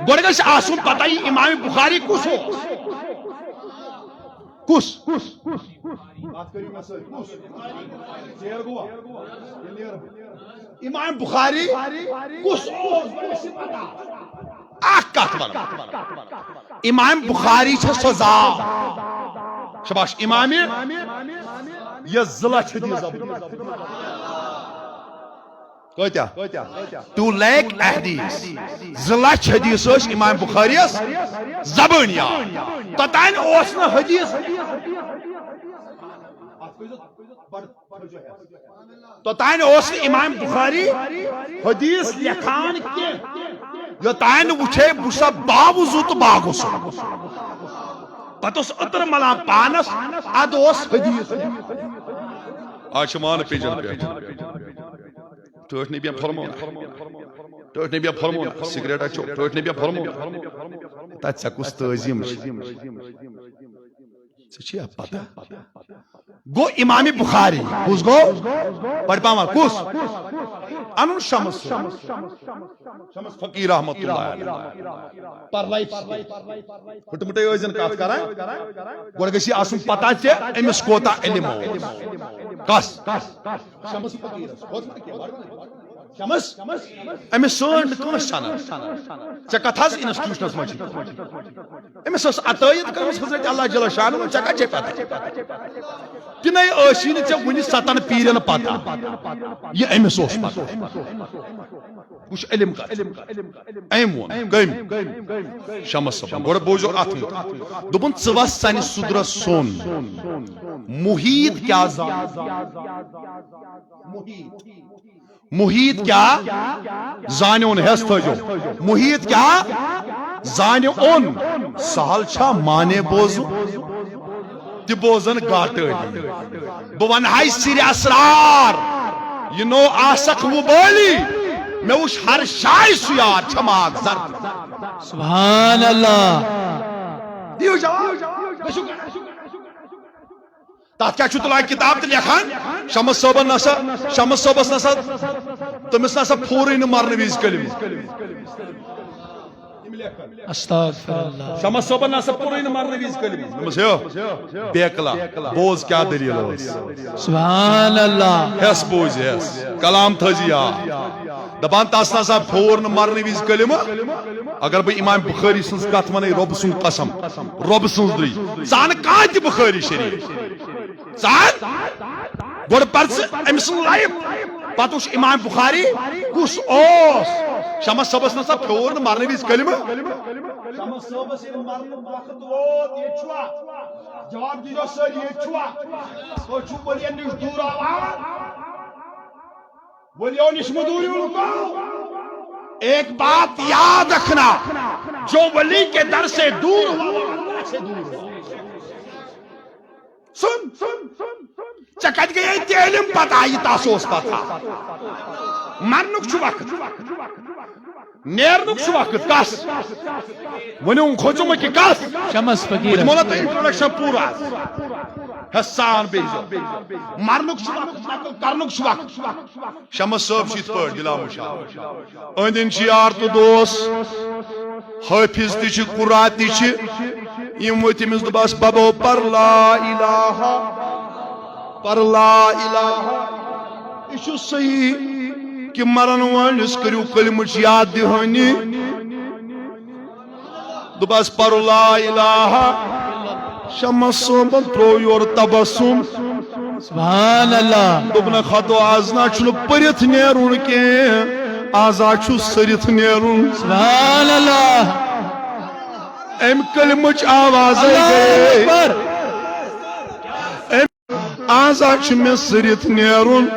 C: گۄڈٕ گژھِ آسُن پتہ یہِ امام بخاری کُس اوس، کُس امام بخاری کُس اوس، اکھ کتھ ونہٕ، امام بخاری چھِ سۄ ذات، شباش امام یۄس 2 لچھ حدیث، کۭتیاہ 2 لیکھ احادیث، 2 لچھ حدیث ٲسۍ امام بخاریَس زبٲنۍ یاد، توٚتانۍ اوس نہٕ حدیث، توٚتانۍ اوس نہٕ امام بخاری حدیث لیکھان کینٛہہ، یوٚتانۍ نہٕ وٕچھے بہٕ چھُسا باوضوٗ تہٕ باغوٗسُن، پتہٕ اوس عطر ملان پانس، ادٕ اوس حدیث، آج مان پیجن پہ ٹھٹھ نبی فرمون ٹھٹھ نبی فرمون سگریٹ اچو ٹھٹھ نبی فرمون تت سے کس تعظیم چھ پتہ گو امام بخاری کس گو پڑھ پاوا کس انن شمس شمس فقیر رحمت اللہ علیہ پرلائی پھٹمٹے ٲسۍزن کتھ کران گۄڈٕ گژھِ یہِ آسُن پتہ ژےٚ أمِس کوتاہ علم اوس کس شمس فقیرس شمس أمِس سٲنۍ نہٕ کٲنٛسہِ سنان ژےٚ کتھ حظ انسٹیوشنس منٛز چھِ أمِس ٲس عطٲیت کٔرمٕژ حضرت اللہ جل شانہ ژےٚ کتھ چھے پتہ تِنَے ٲسی نہٕ ژےٚ وُنہِ 7 پیٖرٮ۪ن پتہ یہِ أمِس اوس پتہ وٕچھ علم کتھ أمۍ ووٚن کٔمۍ شمس صٲبن گۄڈٕ بوٗزِو اتھ دوٚپُن ژٕ وَس سانہِ سُدرس سوٚن محیط کیٛاہ زان محیط کیا زانیون ہیس تھجو محیط کیا زانیو اون سہل چھا مانے بوزو تی بوزن گاٹے بوان ہائی سیر اسرار یہ نو آسک وہ بولی میں وش ہر شای سیار چھماک زر
B: سبحان اللہ
C: دیو جواب تات کیا چھو تلائی کتاب تے لکھان شمس صوبن نسا شمس صوبس نسا تمس نسا پھورین مرن ویز کلم
B: استغفر اللہ
C: شمس صوبن نسا پھورین مرن ویز کلم نمس ہو بیکلا بوز کیا دلیل ہوس
B: سبحان اللہ
C: ہس بوز ہس کلام تھجی آ دبان تاس نسا پھورن مرن ویز کلم اگر بہ امام بخاری سنز کت ونائی رب سن قسم رب سنز دری زان کانتی بخاری شریف زان گوڑ پرس امسن لائف پتوش امام بخاری کس اوس شمس صبس نسا پھورن مرن ویز کلم شمس صبس مرن وقت ووت یہ چھوا جواب دیجو سر یہ چھوا تو چھو بولیا نش دور آوان بولیو نش مدوری انکو ایک بات یاد رکھنا جو ولی کے در سے دور ہوا وہ اللہ سے دور ہوا سن چکت گئی تی علم پتا یہ تاسوس پتا مرنک چھو وقت نیرنک چھو وقت کس ونیون کھوچو مکی کس
B: شمس فقیر
C: مولا تو انٹروڈکشن پورا حسان بیجو مرنک چھو وقت نقل کرنک چھو وقت شمس صاحب شیت پر دلا مشاہ اندین چی یار تو دوست حافظ تی چی قرآن تی چی یم ویتی مزد باس بابو پر لا الہ یہ صحیح کہ مرن والس کرو کلمچ یاد دہانی دباس پر لا الہ شمس صوبن ترو یور تبسم
B: سبحان اللہ
C: دبنا خطو آزنا چھلو پریت نیرون کے آزا چھو سریت نیرون
B: سبحان اللہ
C: ایم کلمچ آواز گئے آزا چھ میں سریت نیرون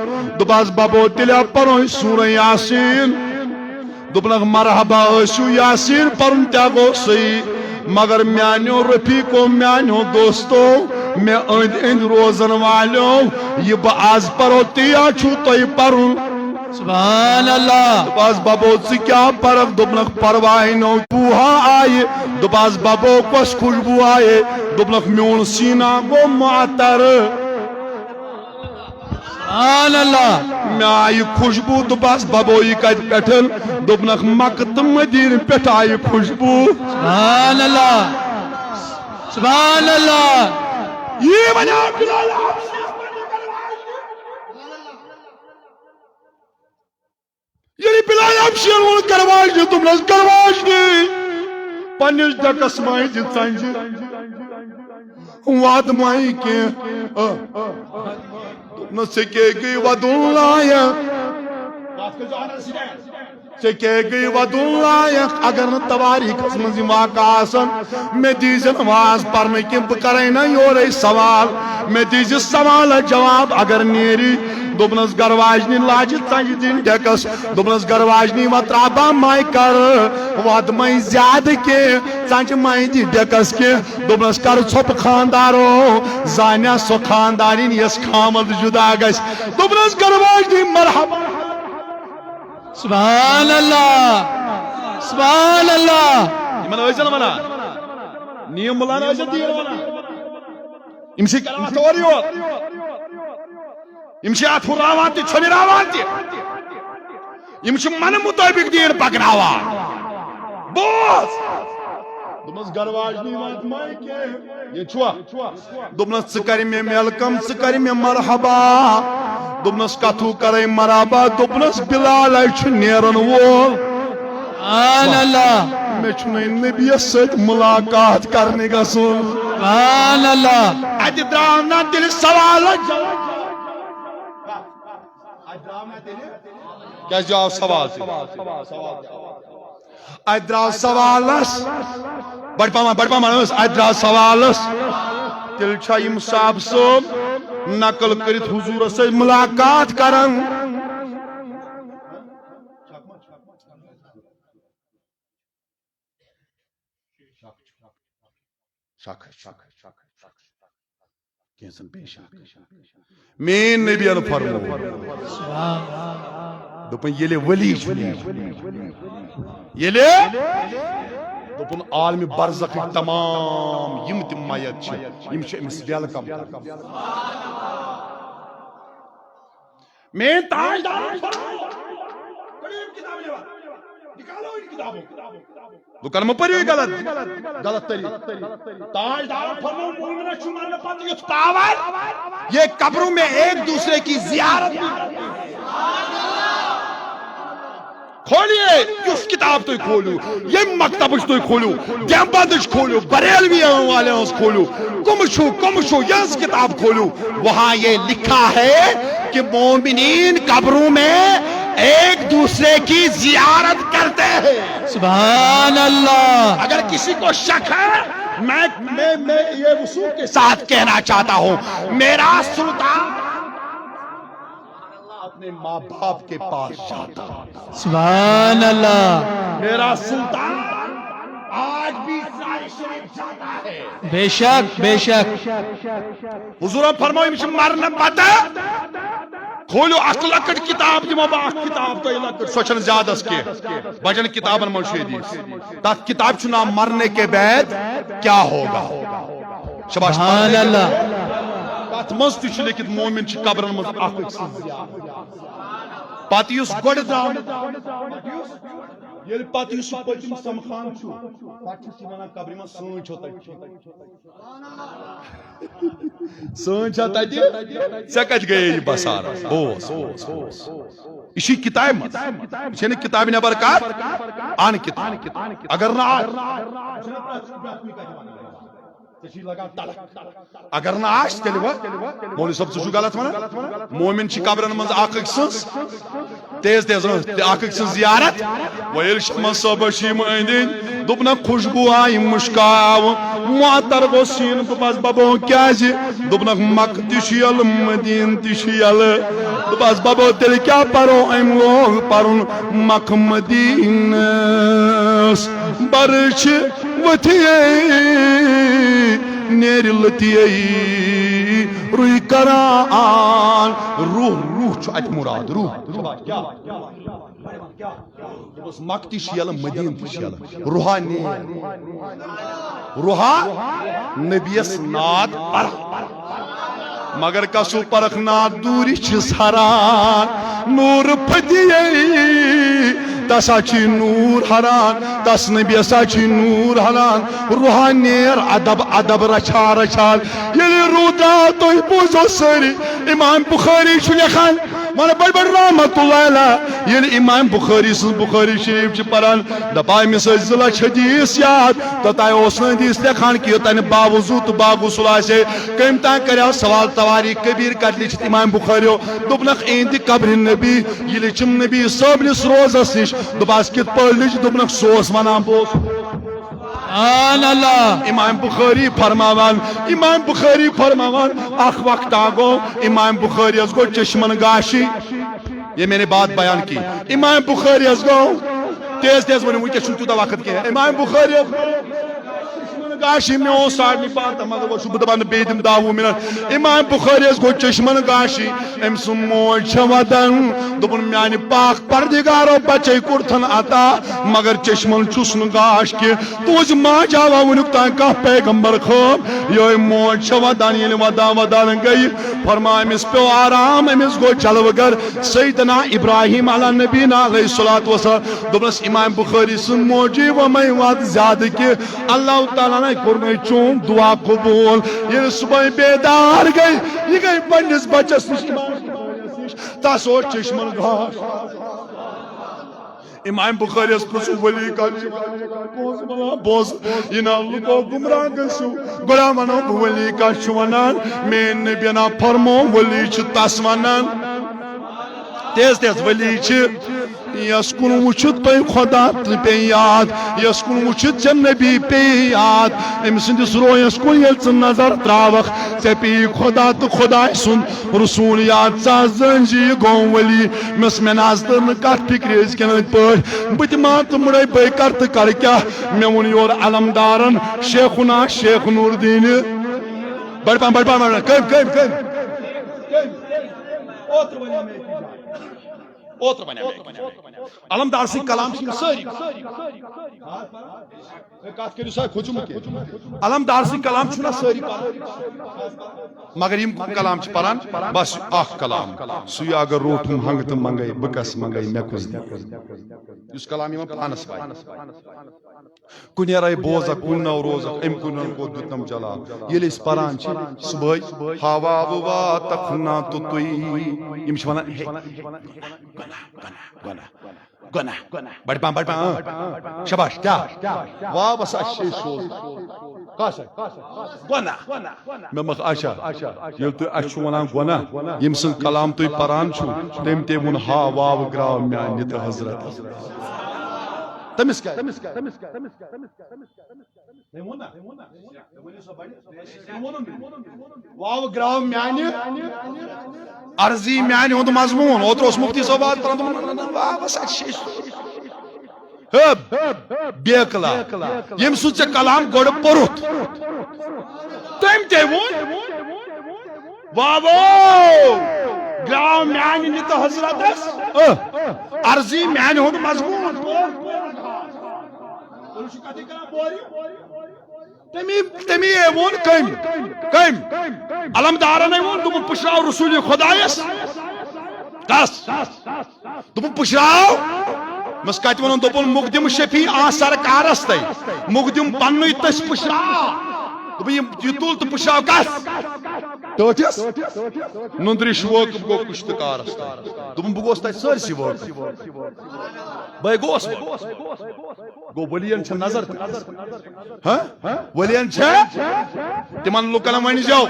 C: دباس بابو تلیا پروی سورہ یاسین دبنک مرحبا اسو یاسین پرن تیا گو صحیح مگر میانیو رفیقو میانیو دوستو میں اند روزن والیو یہ با آز پرو تیا چھو توی پرن
B: سبحان اللہ
C: دباس بابو سے کیا پرک دبنک پروائی نو بوہا آئے دباس بابو کس خوشبو آئے دبنک میون سینہ گو معطر
B: سبحان اللہ
C: میں آئی خوشبو دباس بابو یہ کت پیٹھل دبنک مکت مدین پیٹھ آئی خوشبو
B: سبحان اللہ سبحان اللہ
C: یہ بنا بلال یعنی بلال افشیر وہ کرواش دی تم نس کرواش دی پنیش دکس مائی دی سنجی واد مائی کے نسکے گئی ودن لائق سکے گئی ودن لائق اگر نا تواریخ اسمنزی واقع آسن میں دیزن نماز پڑھنے کی بکرے نا یورے سوال میں دیزن سوال جواب اگر نیری دوپنس گرواجنی لاج ژنجہ دن ڈیکس دوپنس گرواجنی و ترابا مائی کر ود مائی زیادہ کی ژنجہ مائی دی ڈیکس کی دوپنس کر ژھوپ خاندارو زانیا سو خاندارین یس خامد جدا گژھِ دوپنس گرواجنی مرحبا
B: سبحان اللہ سبحان اللہ
C: یمن ٲسۍ نہٕ ونان نیم ملان ٲسۍ دیٖن ونان یم چھ کران اتھ اورٕ یور یم چھ اتھ ہُراوان تہِ چھۄنراوان تہِ یم چھ من مطٲبق دیٖن پکناوان بوز دوپنس گرواجنی وات مائی کے یہ چھوا دوپنس ژٕ کر مےٚ ویلکم ژٕ کر مےٚ مرحبا دوپنس کتھو کرے مرحبا دوپنس بلال چھ نیرن وول
B: سبحان اللہ
C: میں چھُنہٕ نبیس سۭتۍ ملاقات کرنے گژھُن
B: سبحان اللہ
C: اتہِ درٛاو نہ تیٚلہِ سوالس کیٛازِ آو سوال اتہِ درٛاو سوالس بڑِ پہمان ٲس اتہِ درٛاو سوالس تیٚلہِ چھا یِم صاحب صٲب نقل کٔرِتھ حضوٗرس سۭتۍ ملاقات کران مین نبی فرمو دپن ییٚلہِ ولی ییٚلہِ دپن عالم برزخٕکۍ تمام یم تہِ میت چھِ یم چھِ أمِس ویلکم مین تاجدار لکن مہ پٔرِو یہِ غلط طریقہ تاجدار فرمو مومنہ چھُ مرنہٕ پتہٕ یُتھ پاور یہ قبروں میں ایک دوسرے کی زیارت کھولیے اس کتاب تو کھولو یہ مکتب تو کھولو دیمبد کھولو بریلوی والے کھولو کم چھو یہ کتاب کھولو وہاں یہ لکھا ہے کہ مومنین قبروں میں ایک دوسرے کی زیارت کرتے ہیں
B: سبحان اللہ
C: اگر کسی کو شک ہے میں یہ وثوق کے ساتھ کہنا چاہتا ہوں میرا سلطان اپنے ماں باپ کے پاس جاتا
B: سبحان اللہ
C: میرا سلطان آج بھی اسرائیل شریف جاتا ہے
B: بے شک بے شک
C: حضور فرماؤ یہ مرنا پتہ کھولو اخ لکٹ کتاب دمو با کتاب تو لکٹ سوچن زیادہ اس کے بجن کتابن من شدیس تات کتاب چھ نام مرنے کے بعد کیا ہوگا شباش
B: سبحان اللہ
C: تات مز تہ لیکن مومن چھ قبرن مز اخ پتہ یس گڈ درام یل پتہ یس پتم سمخان چھ پتہ چھ ونان قبر مز سون چھ سون چھ تتی ژے کت گئی بسار بوس یہ کتاب مز یہ کتاب نبر کر ان کتاب اگر نہ اگر نہ آش تیل مولوی صاحب ژٕ چھُکھ غلط ونان مومن چھ قبرن مز اخ سٕنٛز تیز تیز اخ سٕنٛز زیارت ویل شمس صاحب شیم أندۍ دوٚپنکھ خوشبو آیہِ مُشکاو معطر گوٚو سیٖن دوٚپمس ببو کیازِ دوٚپنکھ مکہ تہِ چھُ یلہٕ مدیٖنہ تہِ چھُ یلہٕ دوٚپمس ببو تیٚلہِ کیاہ پرو أمۍ لوگ پرُن مکہ مدیٖنس بر چھِ ؤتھِیے نیر لطیے روح کران روح چھُ اتہِ مراد روح مکہ تہِ چھُ یلہٕ مدیٖنہ تہِ چھُ یلہٕ روحانی روحا نبیس ناد پرخ مگر کسو پرخ ناد دوری چھس حران نور پھتیے تسا چھ نور حران تس نبی ہسا چھ نور حران روحانیر ادب ادب رچھا رچھان یلی رودا تو بوزو سری امام بخاری چھ لکھان مانا بڑ بڑ رحمت اللہ علیہ یلی امام بخاری سن بخاری شریف چھ پران دپائی میں ضلع حدیث یاد توتائی اس حدیث لکھان کہ تین باوضو تو باغسل آسے کم تان کرو سوال تواریخ کبیر کت لچھت امام بخاریو دوپنکھ ایند قبر نبی یہ لچھم نبی صبنس روزس نش دپاس کت پہ لچھ دوپنکھ سوس ونان بوس
B: سبحان اللہ
C: امام بخاری فرماوان اخ وقت آگو امام بخاری اس کو چشمن گاشی. یہ میں نے بات بیان کی. امام بخاری اس کو تیز تیز ونی وجہ چھو تیوتاہ وقت کیا. امام بخاری گاشی میں او ساڑھ نہیں پاتا مگر وہ شو بدبان بیدم داو منت. امام بخاری اس کو چشمن گاشی ام سن موج چھوادن دبن میانی پاک پردگارو بچے کرتن عطا مگر چشمن چسن گاش کے توج ماں جاوا ونکتان کا پیغمبر خوب یہ موج چھوادن یعنی ودان گئی فرما امس پیو آرام امس گو جلوگر. سیدنا ابراہیم علیہ نبینا علیہ السلام دبنس امام بخاری سن موجی و میں وات زیادہ کہ اللہ تعالیٰ نے کرنے چون دعا قبول. یہ صبح بیدار گئی یہ گئی پنس بچس نش تس او چشمن گاش. امام بخاری اس پرسو ولی کا بوز یہ نا لکو گمراہ گسو گڑا منو ولی کا شونان میں نبی نا فرمو ولی چھ تس ونان تیز تیز ولی چھ یس کن وچھت پہ خدا پہ یاد یس کن وچھت چھ نبی پہ یاد ام سندس رویس کن یل ث نظر تراوخ ژے پی خدا تو خدا سن رسول یاد ژا زنجی گو ولی مس میں ناز تر کت فکر کن پہ بت مان تو مڑے بے کر تو کر کیا میں ون یور علمدارن شیخنا شیخ نور الدین بڑ پان کم اوتر بنیا علمدار سی کلام ساری علمدار سی کلام چھنا ساری مگر یم کلام چھ پران بس اخ کلام سوی اگر روٹم ہنگ تو منگئی بکس منگئی مے کس اس کلام یم پانس وای کن رائے بوزا کن نو روزا ام کن کو دتم چلا یل اس پران چھ صبح ہوا وا تخنا تو توئی یم چھ ونان گنا بڑ پان شاباش کیا واہ بس اچھے سوز کاش گنا میں مخ آشا یل تو اچھ ونان گنا یم سن کلام تو پران چھو تم تے ون ہا واو گراو میانہ تو حضرت تمس کیا واو گراو میانہ عرضی میانہ ہند مضمون اوتر اس مفتی صاحب واہ بس اچھے بیکلا یم سو ژے کلام گوڑ پورت تم تے ون واو گراو میانہ نت حضرتس عرضی میانہ ہند مضمون تمی وون کم علمدارن وون دم پشراو رسول خدایس کس دم پشراو مس کت ون دپن مقدم شفیع آ سرکارس تے مقدم پنوی تس پشراو دم یہ تول تو پشراو کس ٹوٹس نندری شوق گو کشتکارس دم بگوس تے سرسی وقت بے گوس گو ولین چھ نظر ہاں ولین چھ تمن لوکن ون جو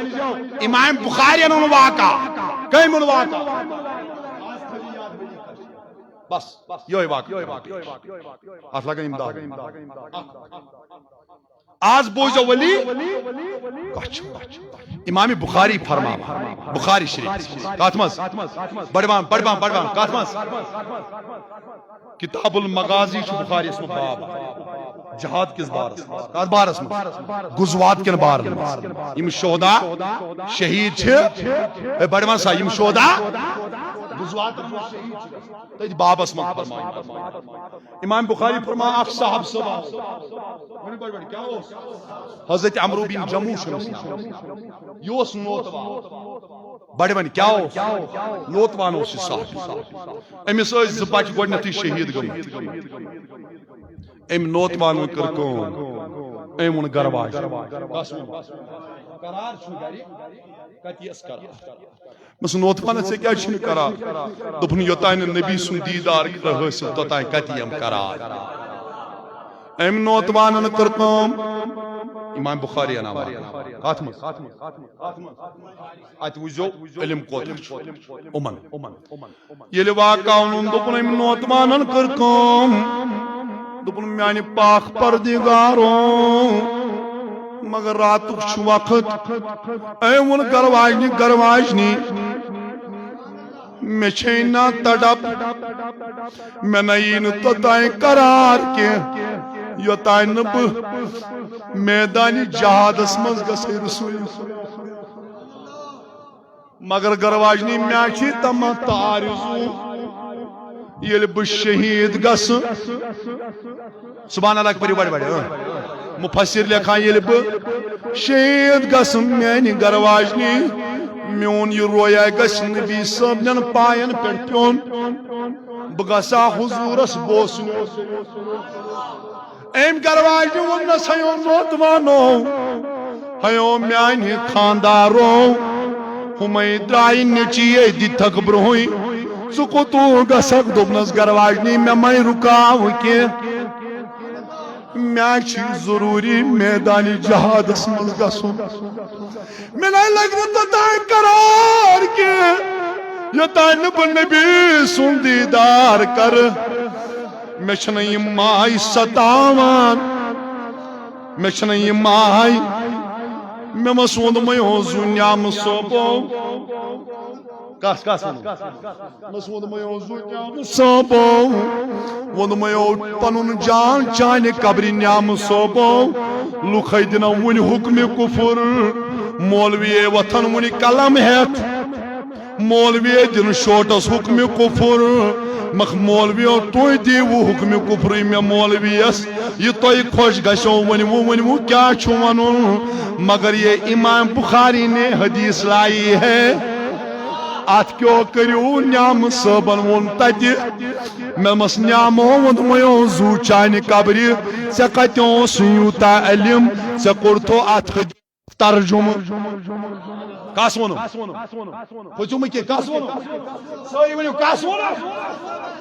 C: امام بخاری ان واقع کئی من واقع بس یہ واقع اس لگا امداد آج بوجو ولی امام بخاری فرما بخاری شریف کاتمز بڑوان کاتمز کتاب المغازی چھ بخاری اسم باب جہاد کس بارس غزوات کن بار یم شہداء شہید چھ بڑوان سا یم شہداء غزوات شہید بابس من فرمائیں امام بخاری فرما اخ صاحب صبح حضرت عمرو بن جموش یوس نوتوان بڑے بن کیا نوتوان اس صاحب امس ز بچ گڈنتی شہید گمت ام نوتوان کر کون ام ون گرواج قرار چھ گری کتیس قرار مس نوتوان سے کیا چھ قرار دپن یوتان نبی سن دیدار حاصل توتان کتیم قرار ام نوتوان کر کون امام بخاری نام خاتم ات وجو علم کوت امن یل واقع ان دپن ام نوتوان کر کون دوپن میانہ پاک پردگارو مگر راتک چھ وقت اے ون گرواجنی میں چھینا تڑپ میں نین توتائیں قرار کے یوتائیں نب میدانی جہاد اسمز گسے رسول مگر گرواجنی میں چھی تم تارزو یل بہ شہید گس سبحان اللہ پڑھو بڑے بڑے مفسر لکھان یل بہ شہید گس میانہ گرواجنی میون یہ رویا گس نبی صبن پائن پہ پیون بہ گسا حضورس بوسن ایم گرواجنی ونس ہیو نوتوانو ہیو میانہ خاندارو ہمیں درائی نچی دتک برہوئی ثقتو گسک دوپنس گرواجنی میں رکاو کی میں چھ ضروری میدانی جہاد اسمز گسو میں نہیں لگتا تو تائیں قرار کے یہ تائیں نب نبی سن دیدار کر میں چھنئی مائی ستاوان میں چھنئی مائی میں مسود میں ہو زنیام صوبو کاس مسود میں ہو زنیام صوبو ون میں ہو پنن جان چانے قبری نیام صوبو لکھائی دینا ون حکم کفر مولوی وطن ون کلم ہیت مولوی دن شوٹس حکم کفر مخ مولوی تو دی وہ حکم کفری میں مولوی اس یہ تو خوش گشو ونمو کیا چھو ونو مگر یہ امام بخاری نے حدیث لائی ہے آت کیوں کریو نیام صبن ون تتی میں مس نیامو ونمیو زو چانی قبری سے قتیوں سیوتا علم سے کرتو آت ترجم کاس ونو خوچو مکی کاس ونو سوری ونو کاس ونو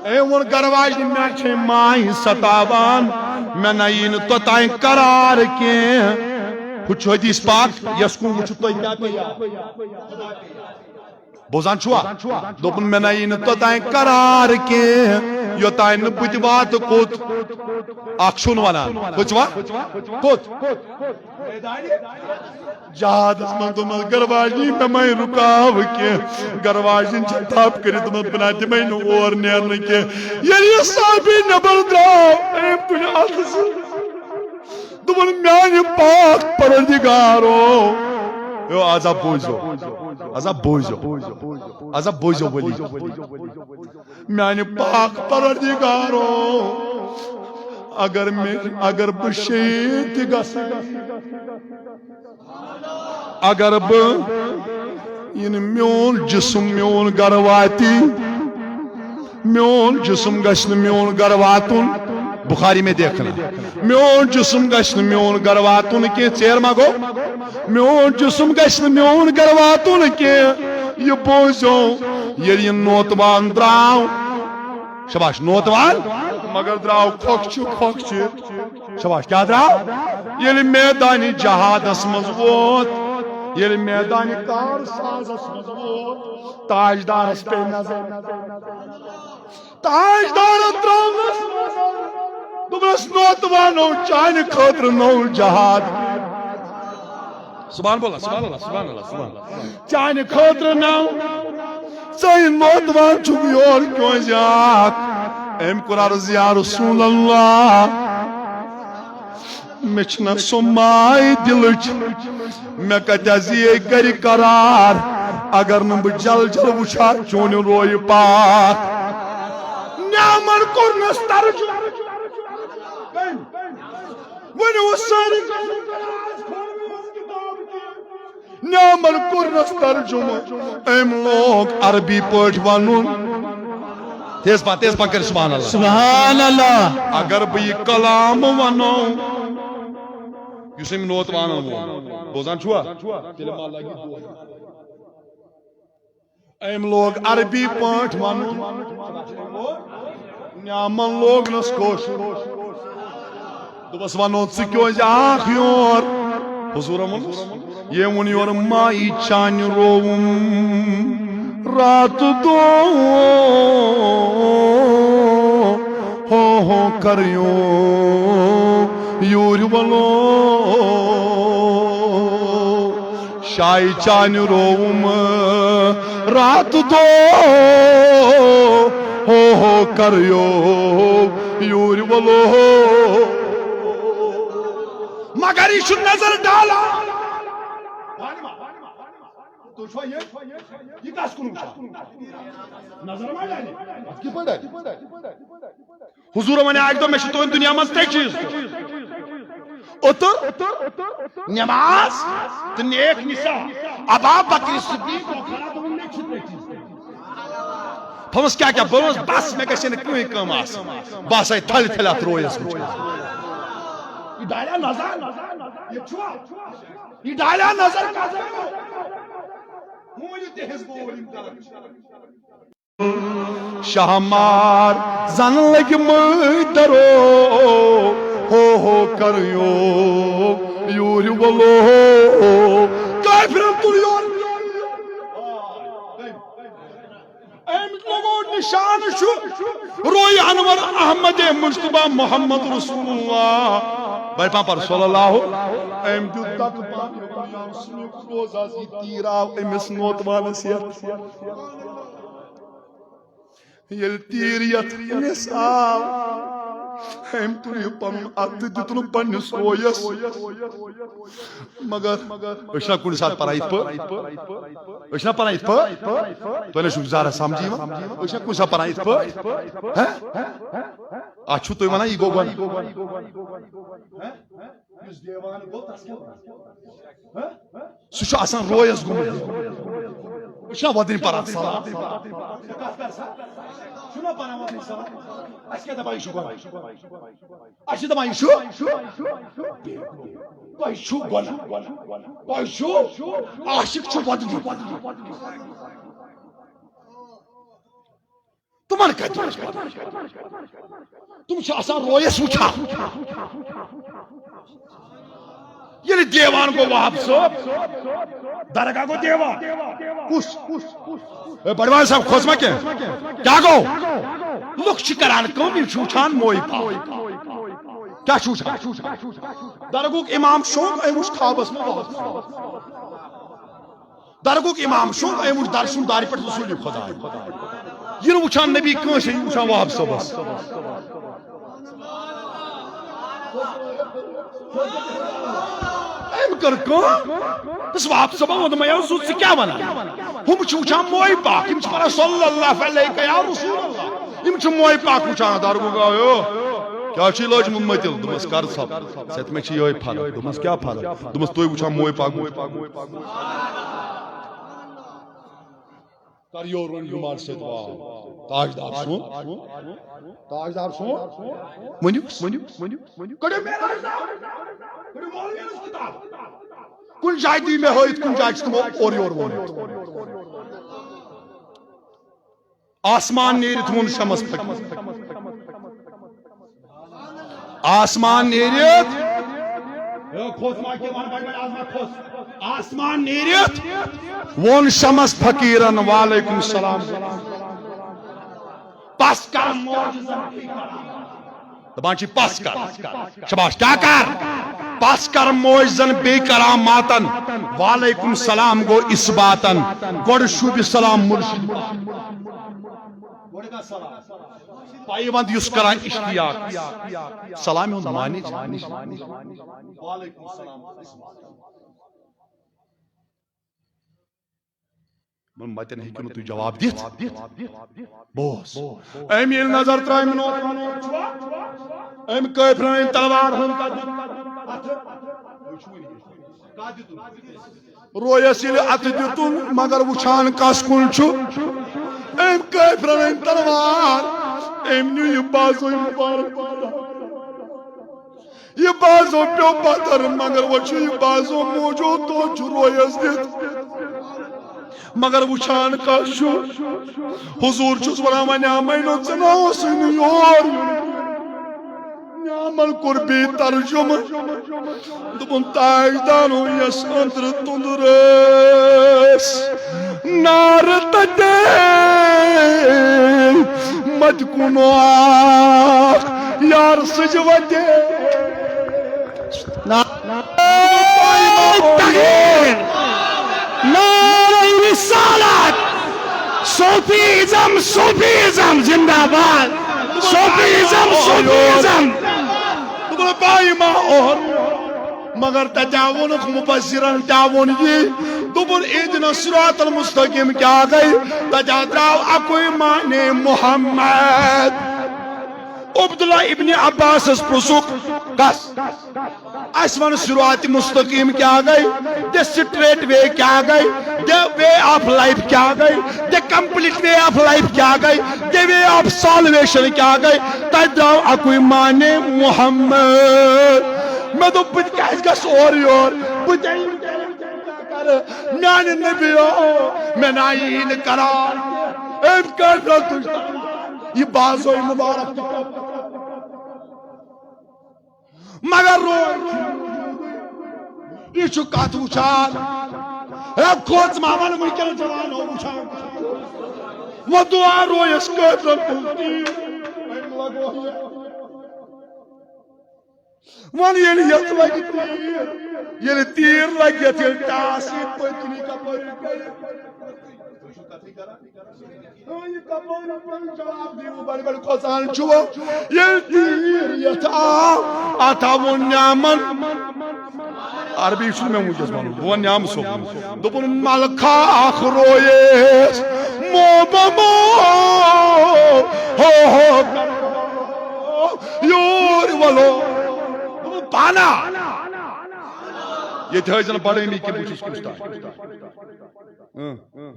C: اے ون گرواج میں چھے مائی ستاوان میں نئین تو تائیں قرار کے کچھ حدیث پاک یسکو مچھو تو کیا کیا بوزان چھوا دوپن میں نئین تو تائیں قرار کے یو تائیں بجوات کوت اکشون وانا کچھ وا کوت جہاد اسمان تو مل گرواجنی میں رکاو کے گرواجن چھتاب کری تو مل بناتی میں نو اور نیرنے کے یہ صاحبی نبر دراؤ ایم تجھے آتس دوبن میانی پاک پردگارو یو عذاب بوجھو عذاب بوجھو ولی میانی پاک پردگارو اگر بشید گس اگر میون جسم میون گرواتی میون جسم گشن میون گرواتن بخاری میں دیکھنا میون جسم گشن میون گرواتن کے چیر مگو میون جسم گشن میون گرواتن کے یہ بوزو یہ نوتوان دراو شباش نوتوان مگر دراو کھوکچ شباش کیا دراو یہ میدانی جہاد اسمز ووت یہ میدانی کار ساز اسمز ووت تاجدار اس پہ نظر تاجدار اتراؤنس دبرس نوتوانو چاہنے خطر نو جہاد سبحان اللہ سبحان اللہ سبحان اللہ سبحان اللہ چاہنے خطر نو چاہنے نوتوان چکو یور کیوں زیاد ایم قرار زیا رسول اللہ مچنا سمائی دلچ میں کتازی گری قرار اگر نب جل جل وچھا چون روی پاک نیامن کرنس ترجم ونو ساری نیامن کرنس ترجم ایم لوگ عربی پوٹ ونن تیز پا کر سبحان اللہ
B: سبحان اللہ
C: اگر بھئی کلام ونو یسیم نوت وانا بوزان چھوا ایم لوگ عربی پانٹ ونو نیامن لوگ نس کوش تو بس ونو چکیو جاک یور حضور امن یہ ون یور مائی چان روم رات دو ہو ہو کریو یور ولو شائی چان روم رات دو ہو کریو یور ولو مگر یہ نظر ڈالا یہ کس کن نظر حضور ون اک دہ مے دنیا مز تک چیز اوتر نماز تو نیک نسا ابا بکر صدیق تھوس کیا بس بس مے گھے نا کہیں کم آس بس آئی تھل تھل ات رویس یہ ڈالیا نظر یہ ڈالیا نظر شہمار زن لگ درو ہو کریو یور ولو کافرن تلیور نشان روی انور احمد مجتبہ محمد رسول اللہ بھائی پاپر صلی اللہ ایم دیت تک روزہ سی تیر آو امس نوتوانس یل تیر یت امس آو ایم تلیو پن ات دتن پنس رویس مگر اشنا کن ساتھ پرائیت پا اشنا پرائیت پا تو نے شکزارہ سمجھی ما اشنا کن ساتھ پرائیت پا اچھو تو مانا یہ گو گوان سوچو آسان رویس گو اشنا ودنی پرات سالات شنو پانا ودنی سالات اشکا دبائی شو گوان Ashka دبائی show by show Goan by شو عاشق شو ودنی تمہارے کہتے ہیں تم سے آسان رویس وچھا یعنی دیوان کو وہاں صاحب درگاہ کو دیوان کس بڑوان صاحب خوزمہ کیا گو لوگ شکران کم یہ چھوچان موئی پا کیا چھوچان درگاہ امام شونگ ایموش خوابس میں وہاں درگاہ امام شونگ ایموش درشن داری پر رسولی خدا یہ وچھان نبی کون سے وچھان وہاں صاحب ایم کر کو اس وہاں صاحب وہ دمایا سوچ سے کیا بنا ہم چھوچان موئی پاک ہم چھپارا صلی اللہ علیہ یا رسول اللہ ہم چھو موئی پاک وچھان دارگو گا کیا چی لاج ممتل دمس کر صاحب سیت میں چی یہ پھالا دمس کیا پھالا دمس توی وچھان موئی پاک کریورن یمار سے دعا تاجدار سون منیو کڑے میرا کڑے مولوی اس کتاب کن جائے دی میں ہوئیت کن جائے چتمو اوری آسمان نیریت من شمس پھک آسمان نیریت آسمان نیریت وون شمس فقیرن وعلیکم السلام پس کر دبان چی پس کر شباش کیا کر پس کر موجزن بے کراماتن وعلیکم السلام گو اسباتن گوڑ شوب سلام مرشد پائی وند یس کران اشتیاق سلامی ہوں مانی وعلیکم السلام من ماتن ہے کنو تو جواب دیت بوس ایم یہ نظر ترائی منو ایم کیفرین تلوار ہم رویس یل ات دیتون مگر وچھان کس کن چھو ایم کیفرین تلوار ایم نیو یہ بازو مبارک یہ بازو پیو پتر مگر وچھو یہ بازو موجود تو چھو رویس دیت مگر وچھان کا شو حضور چھس ورا و نعمینو چناو سن یور نعمل قربی ترجم دبن تاجدانو یس اندر تندرس نار تدے مد کنو آخ یار سجوتے
D: نعرہ رسالت صوفیزم صوفیزم زندہ باد صوفیزم صوفیزم
C: بائی ما اور مگر تجاون مفسرن تعاون یہ دبر اہدنا الصراط المستقیم کیا گئی تجا دراو اکوئی معنی محمد عبداللہ ابن عباس اس پرسوک کس اسمان صراط مستقیم کیا گئی دے سٹریٹ وے کیا گئی دے وے آف لائف کیا گئی دے کمپلیٹ وے آف لائف کیا گئی دے وے آف سالویشن کیا گئی تجاو اکوئی معنی محمد میں تو بچ کیس کا سوری اور بچائی میانے نبیو میں نائین قرار ایم کر رہا تجھتا یہ بازوئی مبارک مگر روئی یہ چکات اچھال اب کھوچ مامان مکر جوان ہو اچھال وہ دعا روئی اس کتر ون یہ یت لگی تیر یہ تیر لگی تیر تاسی پتنی کا پر گئی یہ کپور پر جواب دیو بڑی بڑی خوزان چھو یہ تیر یت آتا وہ نیامن عربی شروع میں مجھے اسمانو وہ نیام سو دوپن ملکا آخرویس موبمو ہو یور ولو پانا یہ تھے جن بڑے نہیں کہ بچوس کشتا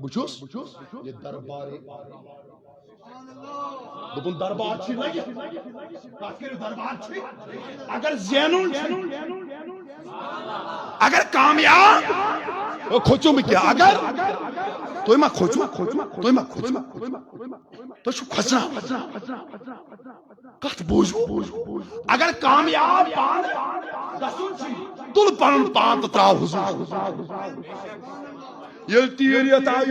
C: بچوس یہ دربار دوپن دربار چھی لگی کافر دربار چھی اگر زینون اگر کامیاب کھوچوں میں کیا اگر تو ما کھوچوں تو ما کھوچوں تو شو کھوچنا کت بوجھو اگر کامیاب تل پن پان تراو حضور یل تیریت آئی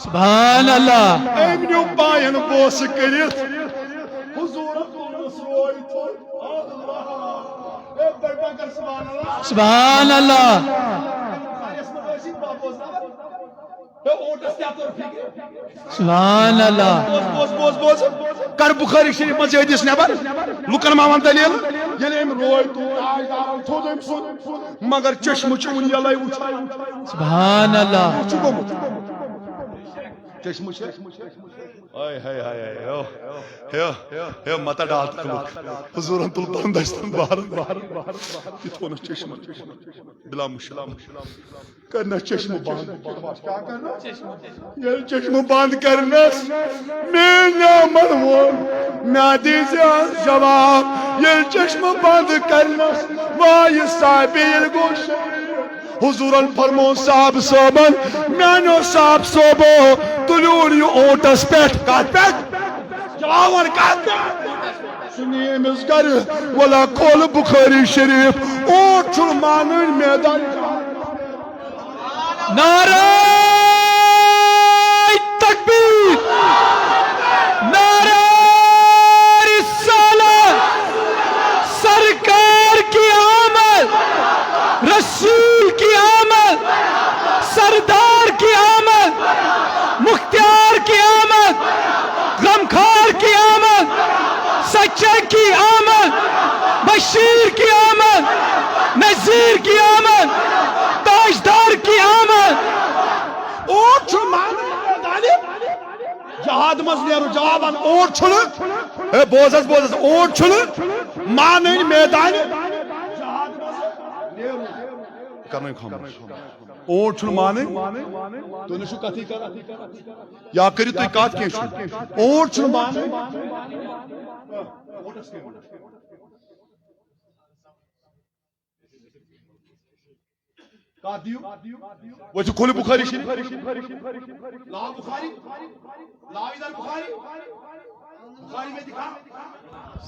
B: سبحان اللہ
C: ایمنیو پائن بوس کریت حضور روئی تو
B: سبحان اللہ سبحان اللہ
C: بوز کر بخاری شریف مجھے حدیث نبر لکن مامان دلیل یلی ام روئی تو مگر چشم چون یلائی اچھائی
B: سبحان اللہ
C: چشم آئے ہائے ہائے ہائے متا ڈالت کلوک حضورن تل پندشتن بار یہ تھونا چشم بلا مشکل کرنا چشم بند کیا کرنا یہ چشم بند کرنا میں نامن ہوں میں دیزی جواب یہ چشم بند کرنا وائی صاحبی الگوش حضورن فرمون صاحب صوبن میانو صاحب صوبو تلور یو اوٹس پیٹ کات پیٹ جواون کات پیٹ سنیے مزگر ولا کول بخاری شریف اوٹ چلمانن میدان
B: نعرہ تکبیر نعرہ رسالت سرکار کی آمد رسول کی آمد سردار کی آمد مختار کی آمد غمخوار کی آمد سچے کی آمد بشیر کی آمد نذیر کی آمد تاجدار کی آمد
C: اوٹ چھو مانے جہاد مزنیرو جوابان اوٹ چھو بوزس اوٹ چھو مانے میدان جہاد مزنیرو کرنے خاموش اوٹ چھو مانے تو نشو کتی کرا یا کری تو اکات کیش اوٹ چھو مانے وہ جو کھولے بخاری شریف لا بخاری لا ادھر بخاری بخاری میں دکھا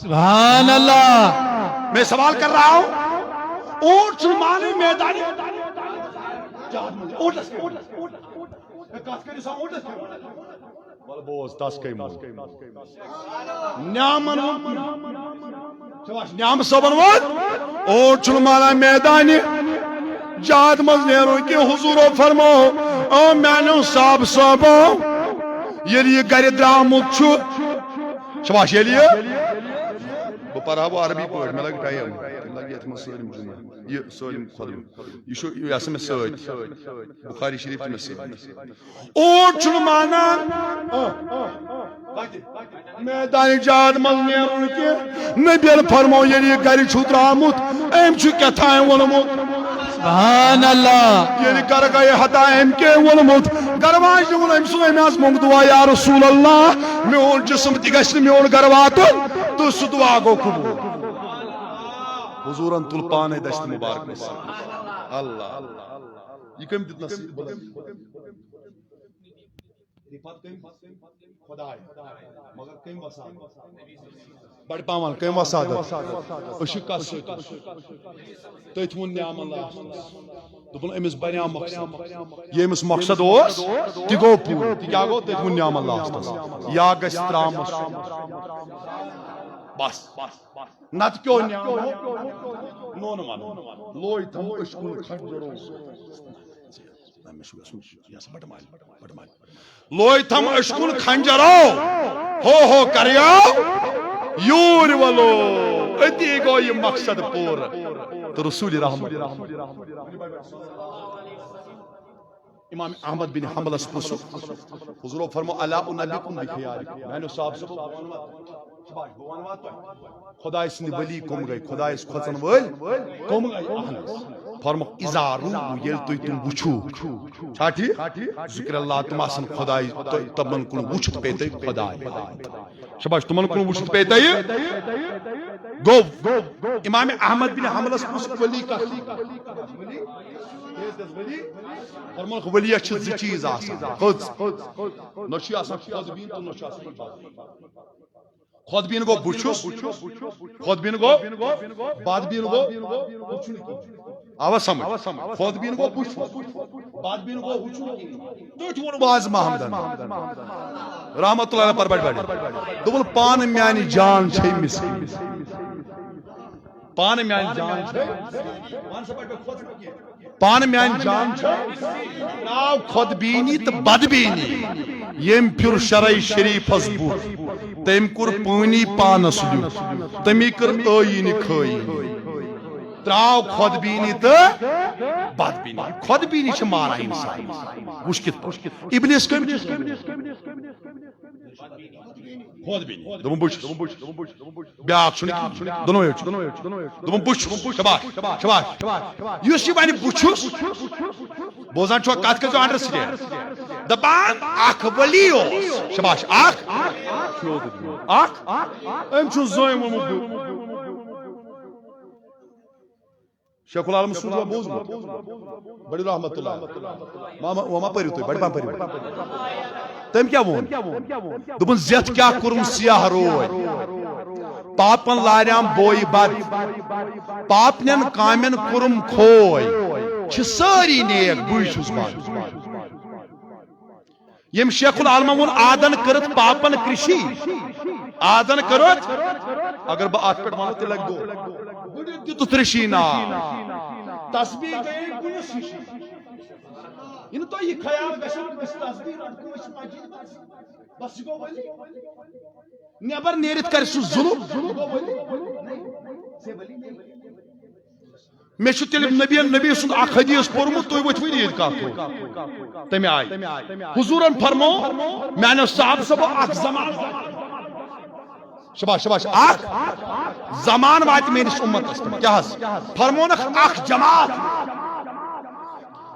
B: سبحان اللہ
C: میں سوال کر رہا ہوں اونٹ چلمانے میدانی جہاد مجھے اونٹ لسکے اونٹ لسکے بوز تس کئی مول نیامن نیام صبن وات اور چل مانا میدان جہاد مز نیرو کہ حضورو فرمو او میانو صاحب صاحبو یہ گھر درامت چھو شباش یہ بہ پرہا وہ عربی پہ مے لگ ٹائم لگ یہ سالم جمعہ یہ سالم خدم یہ میں ست بخاری شریف میں ست اور چھ مانا میدان جہاد مز نیرن کہ نبی فرمو یہ گھر چھو درامت ام چھ کتھائیں ونمت
B: سبحان اللہ
C: یہ کر گئے ہتا ام کے ونمت گرواج دون ام سو ام مونگ دعا یا رسول اللہ میون جسم تہ گژھِ میون گھر واتن تو سہ دعا گو قبول حضورن تل پانے دست مبارک میں اللہ یہ کم دت نصیب خدائے مگر کم وسعت بڑ پاون کم وسعت اش کس تت ون نعم اللہ دپن امس بنیا مقصد یہ امس مقصد اوس تہ گو پور تہ کیا گو تت ون نعم اللہ یا گژھِ ترامس بس نت کیوں نون one Louis thumb school کھنجرو Louis thumb school کھنجرو who crew your ولو اتی گو یہ مقصد پور تو رسول رحمت امام احمد بن حنبل اس پوچھو حضور فرمو الا انبئکم بخیار میں نے صاحب سے خدا سند ولی کم گئی خدا کھوچن ول کم گئی فرمو اذا رو یل تم وچھو چھا ٹھیک ذکر اللہ تم آسن خدا تمن کن وچھت پیتے خدا شباش تمن کن وچھت پیتے گو امام احمد بن حنبل اس ولی کا فرمو ولی چھ ز چیز آسان خود نوشی آسان خود بین تو نوشی آسان خود بین گو بچھوس خود بین گو بعد بین گو آواز سمجھ خود بین گو بچھوس بعد بین گو تو چون باز محمدن رحمت اللہ پر بڑھ دبل پان میانی جان چھے مسکین پان میانی جان چھے پان میان جان چھے خود بینی تو بد بینی یم پھر شرعی شریف بوت تم کور پانی پانس لیت تمی کر آئین کھائی تراو خود بینی تو بد بینی خود بینی چھ مارا انسان مشکل ابلیس کم خود بینی دم بوش بیاکھ چھن دونوں دم بوش شباش شباش یوس یہ ونی بوچھس بوزان چھو کت کر انڈرسٹینڈ دپان اخ ولی اوس شباش اخ ام چھ زویم شیخ العالم سوزا بوز بڑی رحمت اللہ وما پریو تو بڑی پان پریو تم کیا وون دپن زیت کیا کرم سیاہ روی پاپن لاریام بوئی بد پاپنین کامن کرم کھوئی چھ ساری نیک بوئی چھس بات یم شیخ العالم وون آدن کرت پاپن کرشی آدن کرت اگر با آت پٹ مانو تی لگ دو تو ترشینا تسبیح گئی کنس ہشی ان تو یہ خیال گشن بس تسبیح رکھو اس مجید بس گو ولی نیبر نیرت کر سو ظلم میں چھو تیل نبی سن اخ حدیث پورمت تو وچ وی کا تمہیں آئی حضورن فرمو میں نے صاحب سب اخ زمان شباش شباش اخ زمان وات میرس امت کیا ہس فرمون اخ جماعت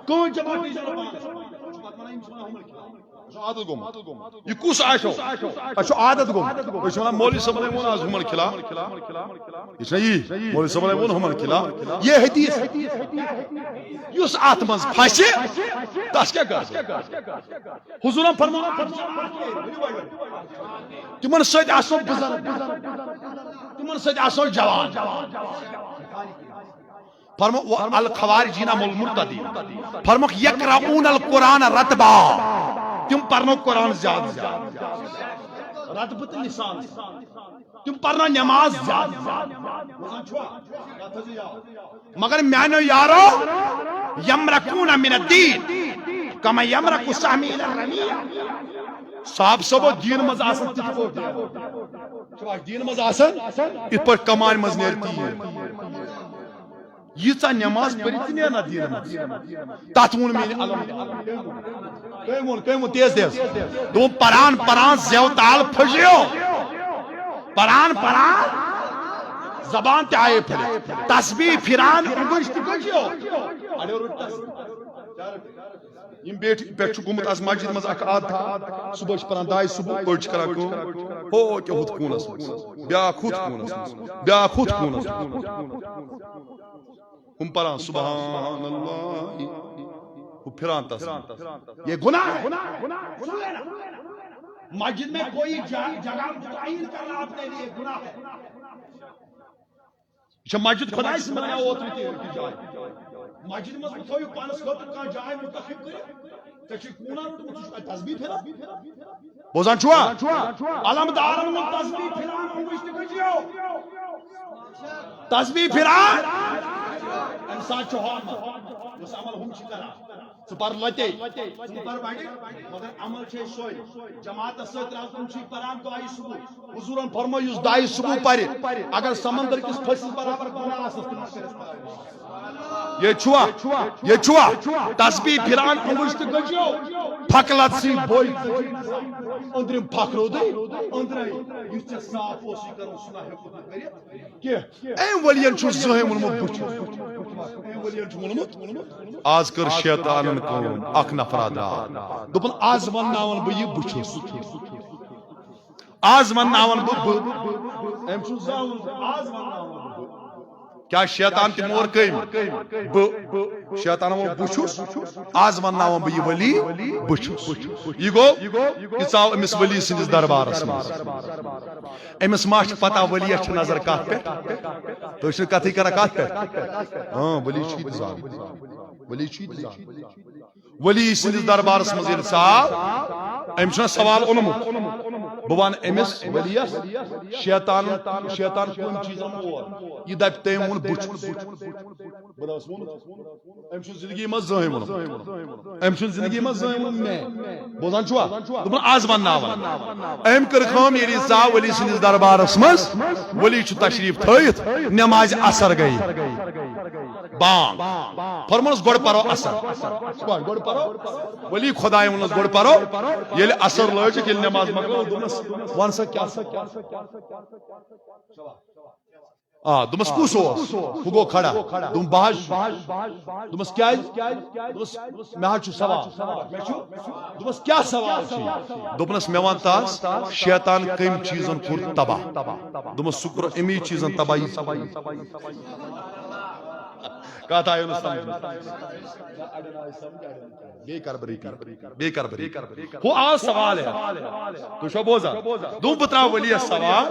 C: کون جماعت عادت گم یہ کس آشو اچھو عادت گم اس میں مولوی صاحب نے ونا ہمن کھلا اس نہیں مولوی صاحب نے ونا ہمن کھلا یہ حدیث یس آتمز پھسے تاس کیا کر حضور فرمایا تمن سید اسو بزرگ تمن سید اسو جوان فرمو الخوارجین المرتدین فرمو یقرؤون القرآن رتبا تم پرنو قرآن زیادہ رتبت لسان تم پرنو نماز زیادہ مگر میانو یارو یمرکون من الدین کما یمرک السهم الى الرمیہ صاحب صبح دین مز آسن تت پٲٹھۍ دین مز آسن ات پٲٹھۍ کمان مز نیر تیٖر ییٖژاہ نماز پٔرِتھ نیرنا دین مز تتھ ووٚن مےٚ علم کٔمۍ ووٚن تیز تیز دوٚپُن پران پران زٮ۪و تال پھٔٹیو پران پران زبان تہِ آیے پھٔٹِتھ تسبیح پھران انگُش تہِ گٔجیو اڑیو روٚٹ یم بیٹھ پٮ۪ٹھ چھُ گوٚمُت آز مسجد منٛز اکھ عادتھا صبح چھِ پران داے صبح أڑۍ چھِ کران کٲم ہو کیٛاہ ہُتھ کوٗنس منٛز بیٛاکھ ہُتھ کوٗنس منٛز بیٛاکھ ہُتھ کوٗنس منٛز ہُم پران سبحان اللہ ہُہ پھران تس یہ گناہ ہے مسجد میں کوئی جگہ متعین کرنا اپنے لیے گناہ ہے یہ مسجد خدائی سے بنایا اوترٕ تہِ جاے مسجد مز تھویو پانس خاطر کانٛہہ جاے منتخب کٔرِتھ ژےٚ چھُے کوٗنہ روٚٹمُت ژٕ چھُکھ تسبیح پھِران بوزان چھُوا علمدارن ووٚن تسبیح پھِران انگُش تہِ گٔجیو تسبیح پھِران امہِ ساتہٕ چھُ حرمت یُس عمل ہُم چھِ کران ژٕ پر لتے ژٕ پر بڑِ مگر عمل چھے سوے جماعتس سۭتۍ رل تِم چھِ پران دعایہِ صبح حضوٗرن فرمٲو یُس دعایہِ صبح پرِ اگر سمندر کِس پھٔسِس برابر گۄناہ آسنس تٔمِس کٔرِتھ یہ چھوا تسبیح پھران انگُش تہِ گٔجیو پھکلت سی بوٚے أنٛدرِم پھکروودٕے أنٛدرَے یُس ژےٚ صاف اوسُے کرُن سُہ نہ ہیوٚکُتھ نہٕ کٔرِتھ کینٛہہ أمۍ ؤلین چھُ زٕہٕنۍ ووٚنمُت بہٕ چھُس أمۍ ؤلین چھُ ووٚنمُت آز کٔر شیطانن کٲم اکھ نفرا درٛاو دوٚپُن آز ونناون بہٕ یہِ بہٕ چھُس آز ونناون بہٕ أمۍ چھُ زانٛہہ ووٚنمُت آز ونناون بہٕ کیا شیطان تہِ مور کٔمۍ شیطان ووٚن بہٕ چھُس آز ونناون بہٕ یہِ ؤلی بہٕ چھُس یہِ گوٚو یہِ ژاو أمِس ؤلی سٕنٛدِس دربارس منٛز أمِس ما چھِ پتہ ؤلیَس چھِ نظر کتھ پٮ۪ٹھ تُہۍ چھِو کتھٕے کران کتھ پٮ۪ٹھ ؤلی چھُ یہِ زان ؤلی چھُ یہِ زان ؤلی سٕنٛدِس دربارس منٛز ییٚلہِ ژاو أمۍ چھُنہ سوال اوٚنمُت بہٕ ونہٕ أمِس ؤلِیس شیطان کُنہِ چیٖزن اور یہِ دپہِ تٔمۍ ووٚن بہٕ چھُس بہٕ اوس ووٚنمُت أمۍ چھُنہٕ زندگی منٛز زٕہٕنۍ ووٚنمُت أمۍ چھُنہٕ زندگی منٛز زٕہٕنۍ ووٚنمُت مےٚ بوزان چھُوا دوٚپُن آز ونناون أمۍ کٔر کٲم ییٚلہِ یہِ ژاو ؤلی سٕنٛدِس دربارس منٛز ؤلی چھُ تشریٖف تھٲیِتھ نٮ۪مازِ اثر گٔیہِ بانگ فرمونس گۄڈٕ پرو اثر گۄڈٕ پرو ؤلی خۄدایہِ ووٚنُس گۄڈٕ پرو ییٚلہِ اثر لٲجِکھ ییٚلہِ نٮ۪ماز مۄکلٲو دوٚپنس ون سا کیٛاہ دوٚپمس کُس اوس ہُہ گوٚو کھڑا دوٚپُن بہٕ حظ دوٚپمس کیٛازِ دوٚپمس مےٚ حظ چھُ سوال دوٚپمس کیٛاہ سوال چھُے دوٚپنس مےٚ ون تاز شیطان کٔمۍ چیٖزن کوٚر تباہ دوٚپمس سُہ کوٚر امی چیٖزن تباہ کتھ آیو نہٕ سمجھ ہُہ آو سوال تُہۍ چھُوا بوزان دوٚپ بہٕ تراو ؤلیَس سوال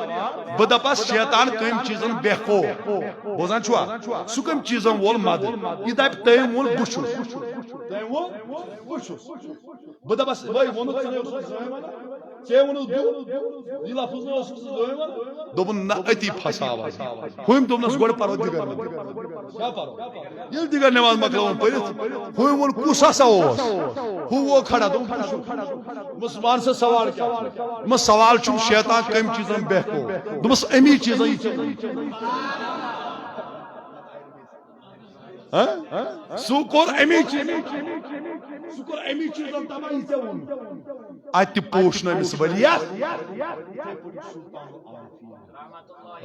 C: بہٕ دپس شیطان کٔمۍ چیٖزن بےخو بوزان چھُوا سُہ کٔمۍ چیٖزن وول مدٕ یہِ دپہِ تٔمۍ ووٚن بہٕ چھُس بہٕ دپس وۄنۍ ووٚنُتھ ژےٚ ووٚنُتھ یہِ لفظ نہٕ اوسُکھ ژٕ زٕہٕنۍ ونان دوٚپُن نہ أتی پھساو ہُمۍ دوٚپنس گۄڈٕ پرو دِگر کیٛاہ پرو ییٚلہِ دِگر نٮ۪ماز مۄکلٲوٕن پٔرِتھ ہُمۍ ووٚن کُس ہسا اوس ہُہ گوٚو کھڑا دوٚپمس ون سا سوال کیٛاہ دوٚپمس سوال چھُم شیطان کٔمۍ چیٖزن بےخو دوٚپمس امی چیٖزن سُہ کوٚر امی چیٖزن تباہ یہِ ژےٚ ووٚنُتھ اتہِ پوش نہٕ أمِس ؤلِیَس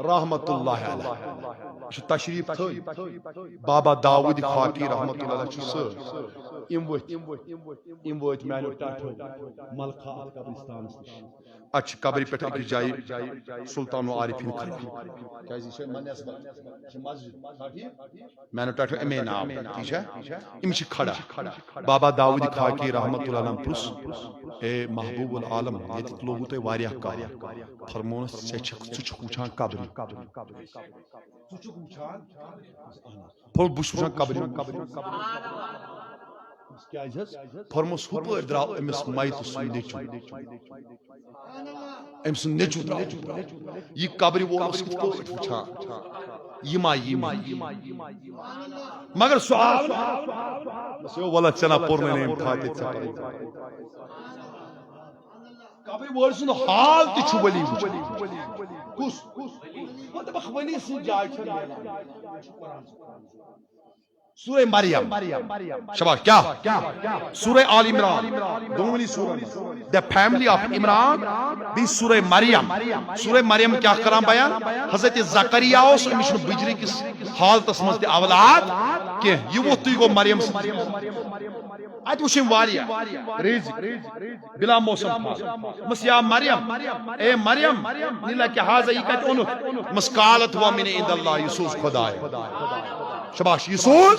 C: رحمت اللہ علیہ یہِ چھُ تشریٖف تھٲیِتھ بابا داوٗد خاکی رحمت اللہ علیہ چھُ سۭتۍ یِم وٲتۍ میانیو ٹاٹھیو ملخا قبرستانس نِش اتہِ چھِ قبرِ پٮ۪ٹھ أکِس جایہِ سلطان العارفیٖن کھڑا کیٛازِ یہِ چھِ مسجد میانیو ٹاٹھیو امی ناو ٹھیٖک چھا یِم چھِ کھڑا بابا داوٗد خاکی رحمت اللہ علیہ پرُژھ اے محبوب العالم ییٚتہِ لوگوٗ تۄہہِ واریاہ کال فرمونس ژٕ چھُکھ وٕچھان قبرِ بہٕ چھُس وٕچھان قبرِ فرموس ہپر درو امس میت سن نیچو ام سن نیچو درو یہ قبر وولس کت پٲٹھۍ وٕچھان یہ ما مگر سُہ آو نہٕ وَلہ ژےٚ نا پوٚرنٕے نہٕ فاتحہ قبر وول سُنٛد حال تہِ چھُ ؤلی وٕچھان کُس وۄنۍ دَپکھ ؤلی سٕنٛز جاے چھےٚ میلان سورہ مریم شباش کیا سورہ آل عمران دونوں سورہ the family of عمران بھی سورہ مریم کیا کران بیان حضرت زکریا اس امش بجری کس حالتس مز تہ اولاد کہ یہ ووت تہ گو مریم ات وچھم واریا رزق بلا موسم مس یا مریم اے مریم نیلا کہ ہاذا یہ کت اونت مسقالت و من عند اللہ یسوع خدا شباش یسوع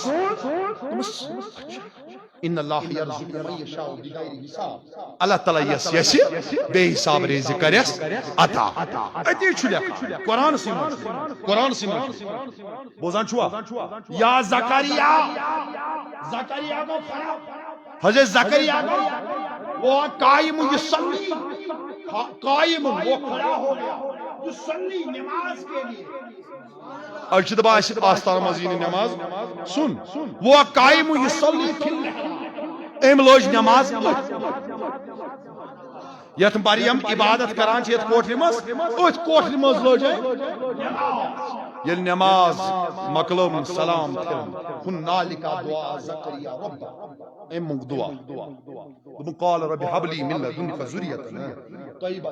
C: ان اللہ یرزق من یشاء بغیر حساب اللہ تعالی یس بے حساب رزق کرس عطا اتی چھ لکھا قرآن سی بوزان چھوا یا زکریا کو حضرت زکریا کو وہ قائم یصلی قائم وہ کھڑا ہو گیا یصلی نماز کے لیے اجد باش آستان مزین نماز سن وہ قائم یصلی فی النهار ام لوج نماز یت مریم عبادت کران چھ کوٹھری مز ات کوٹھری مز لوج یل نماز مقلوم سلام کن نالکا دعا زکریا رب ام دعا قال رب هب لي من لدنك ذرية طيبة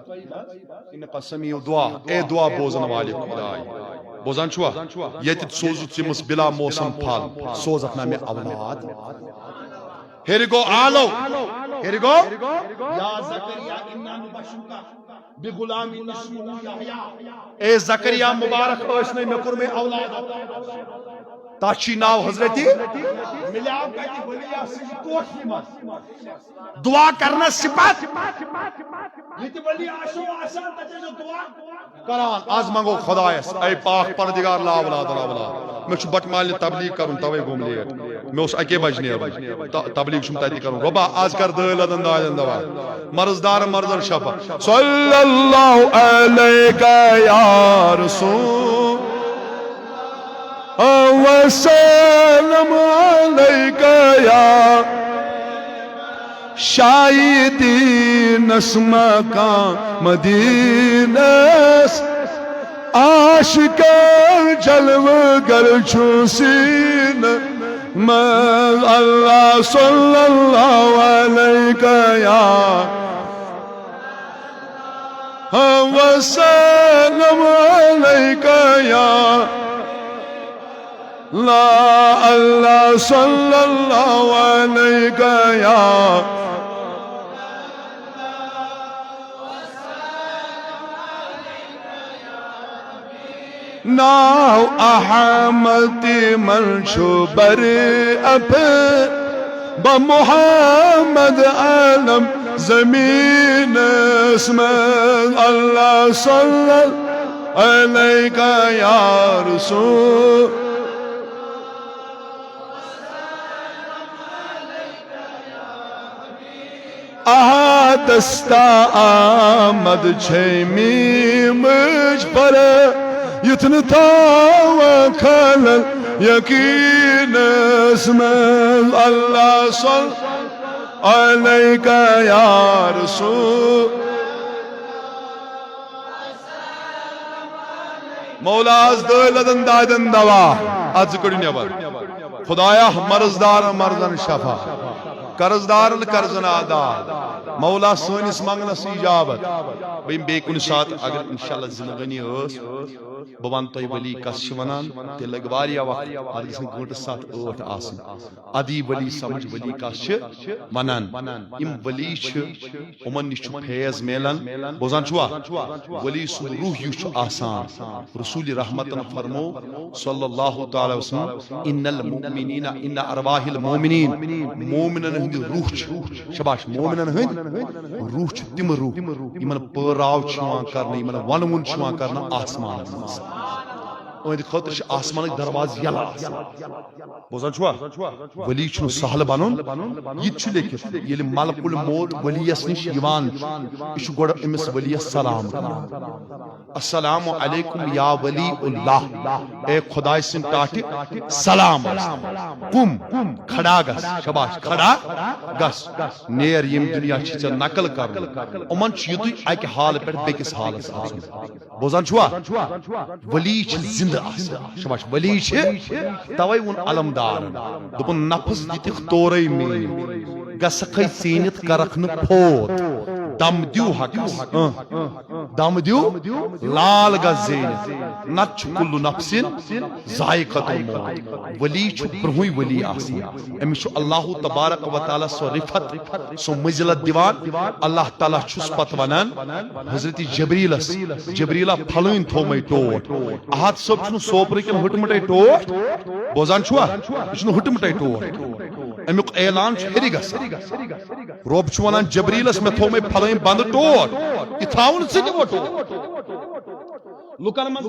C: انك سميع دعا اے دعا بوزن والے خدای بوزان چھوا یت سوزت سمس بلا موسم پھل سوزت نہ میں اولاد Here you go, Alo. Here you go. Ya Zakaria inna nubashuka bi gulamin ismuhu Yahya. Ey Zakaria Mubarak ٲسنٕے مےٚ کوٚر مےٚ اولاد. تَتھ چھُے ناو حضرتِ مِلیو کَتہِ ؤلیا سٕنٛزِ کوٹھرِ منٛز. دعا کرنس صفت ییٚتہِ ؤلی آسو آسان تَتہِ ٲسِو دعا کران. آز منگو خدایس اے پاک پردگار لا اولاد لا اولاد. مےٚ چھُ بٹہٕ مالنہِ تبلیغ کرُن توے گوٚم لیٹ. مےٚ اوس اَکے بجہِ نیرُن تبلیغ چھُم تَتہِ کرُن. رۄبا آز کر دٲلۍ لدن دادٮ۪ن دوا مرضدار مرضن شفا. صلی اللہ علیکہ یا رسول وسلم علیکہ یا شایدینس مقام مدینس عاشق جلوہ گر چھو سین میں اللہ صلی اللہ علیہ یا وسلم علیہ یا لا اللہ صلی اللہ علیہ یا ناو احمد منشوبر اب بمحمد عالم زمین اسم اللہ صلی علیہ یا رسول آہدستا آمد چھیمی مجھ پر یتن توکل یقین اسم اللہ صلی علیہ یا رسول مولاز دولدن دادن دوا آج کڑی نیبر خدایا مرضدار مرضن شفا قرضدار قرضن ادا مولا سونس منگنس اجابت بہم بے کن سات اگر انشاءاللہ زندگانی اس بوان تو ولی کس ونان تے لگ واریا وقت ادی سن گھنٹہ 7-8 آسن ادی ولی سمجھ ولی کس ونان ام ولی چھ امن نش فیض میلان بوزان چھوا ولی سن روح یو چھ آسان رسول رحمتن فرمو صلی اللہ تعالی وسلم ان المؤمنین ان ارواح المؤمنین مومنن ہند روح چھ شباش مومنن ہند روح چھ تم روح یمن پراو چھوان کرنا یمن ونون چھوان کرنا آسمان اند خاطر آسمان درواز یلا بوزان چھوا ولی چھن سہل بنن یہ چھ لیکھت یل ملک الموت ولیس نش یوان یہ گوڑ امس ولی سلام السلام علیکم یا ولی اللہ اے خدای سن ٹاٹی سلام کم کھڑا گس شباش کھڑا گس نیر یم دنیا چھ نقل کر امن چھ یتھ اکہ حال پہ بیکس حالس آسن بوزان چھوا ولی چھ زندہ شباش ولی چھ توے ون علمدار دپن نفس دتھ تورے مین گسخی سینت کرخ ن پھوت دم دیو حقس دم دیو لال گز زینت نت چھ کل نفس ذائقۃ الموت ولی چھ برہوئی ولی آسان امس چھ اللہ تبارک و تعالی سو رفت سو مزلت دیوان اللہ تعالی چھس پت ونان حضرت جبریلہ پھلن تھومے ٹوٹ احد صاحب چھ سوپر کن ہٹمٹے ٹوٹ بوزان چھوا یہ چھ ہٹمٹے ٹوٹ امیک اعلان ہری گس رب چھ ونان جبریلس میں تھومے پھلن بند ٹوٹ یہ تھاون سے وہ ٹوٹ لکن من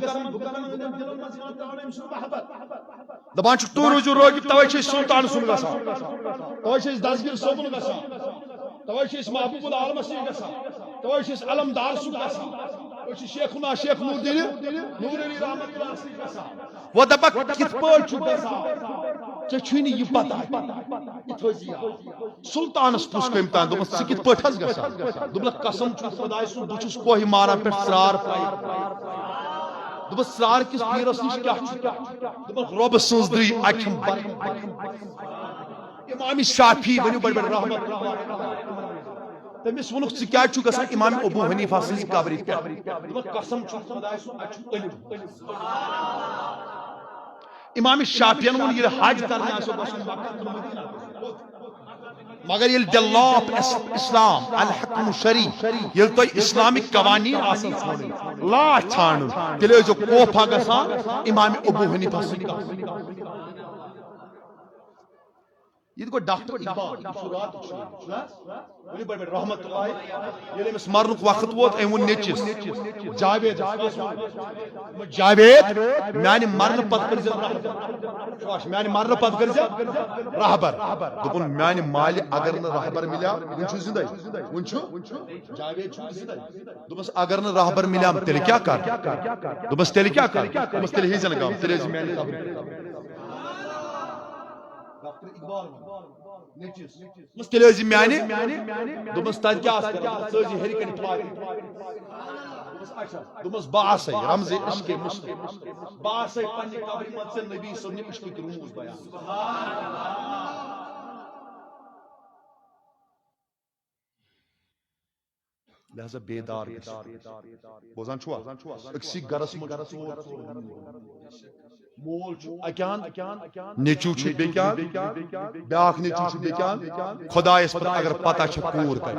C: دپان چھ تو روزو روگی توے چھ سلطان سن گسان توے چھ دستگیر صوبن گسان توے چھ محبوب العالم سے گسان توے چھ علمدار سن گسان توے چھ شیخنا شیخ نور علی رحمت اللہ سے گسان وہ دپا کت پٹ چھ گسان ژے چھُے نہٕ یہِ پتہ یہِ تھٲوزِ یاد سلطانس پُرٛژھ کٔمۍ تانۍ دوٚپمس ژٕ کِتھ پٲٹھۍ حظ گژھان دوٚپلکھ قسم چھُ خۄداے سُنٛد بہٕ چھُس کوہہِ مارا پٮ۪ٹھ ژرٛار دوٚپُس ژرٛار کِس پیٖرس نِش کیٛاہ چھُ دوٚپُکھ رۄبہٕ سٕنٛز درٛے اکھِم امام شافعی ؤنِو بڑِ بڑِ رحمت تٔمِس ووٚنُکھ ژٕ کیٛازِ چھُکھ گژھان امام ابو حنیفہ سٕنٛزِ قبرِ پٮ۪ٹھ دوٚپُکھ قسم چھُ خۄداے سُنٛد اَتہِ چھُ علم امام شافعین وون یہ حج کرنے آسو گژھُن مگر یل دی لا آف اسلام الحکم شرعی یل تو اسلامک قوانین آسن لا ژھانڈن تیلہِ ٲسۍزیو کوفہ گژھان امام ابو حنیفہ سٕنٛدِ یہ گو ڈاکٹر اقبال رحمت اللہ یل امس مرنک وقت ووت ام وون نیچس جاوید میانہ مرنہ پتہ کر میانہ مرنہ پتہ کر رہبر دپن میانہ مالہ اگر نہ رہبر ملیا ون چھ زندہ ون چھ جاوید چھ زندہ دپس اگر نہ رہبر ملیا تیل کیا کر دپس تیل کیا کر دپس تیل ہیزن گام تیل میانہ قبر ڈاکٹر اقبال نیچس تیل ٲسۍ میانہ دوٚپمَس تَتہِ کیٛاہ آس کران ژٕ ٲسۍ ہیٚرِ کَنہِ ٹھوارِ دوٚپمَس بہٕ آسَے رمزِ عشقِ مُصطفیٰ بہٕ آسَے پننہِ قبرِ منٛز ژےٚ نبی صٲبنہِ عشقٕکۍ روٗز بیان لہذا بیدار بوزان چھوا أکسٕے گرس منٛز مول اکیان نیچو چھ بیکیان بیاکھ نیچو چھ بیکیان خدایس پر اگر پتہ چھ کوٗر کر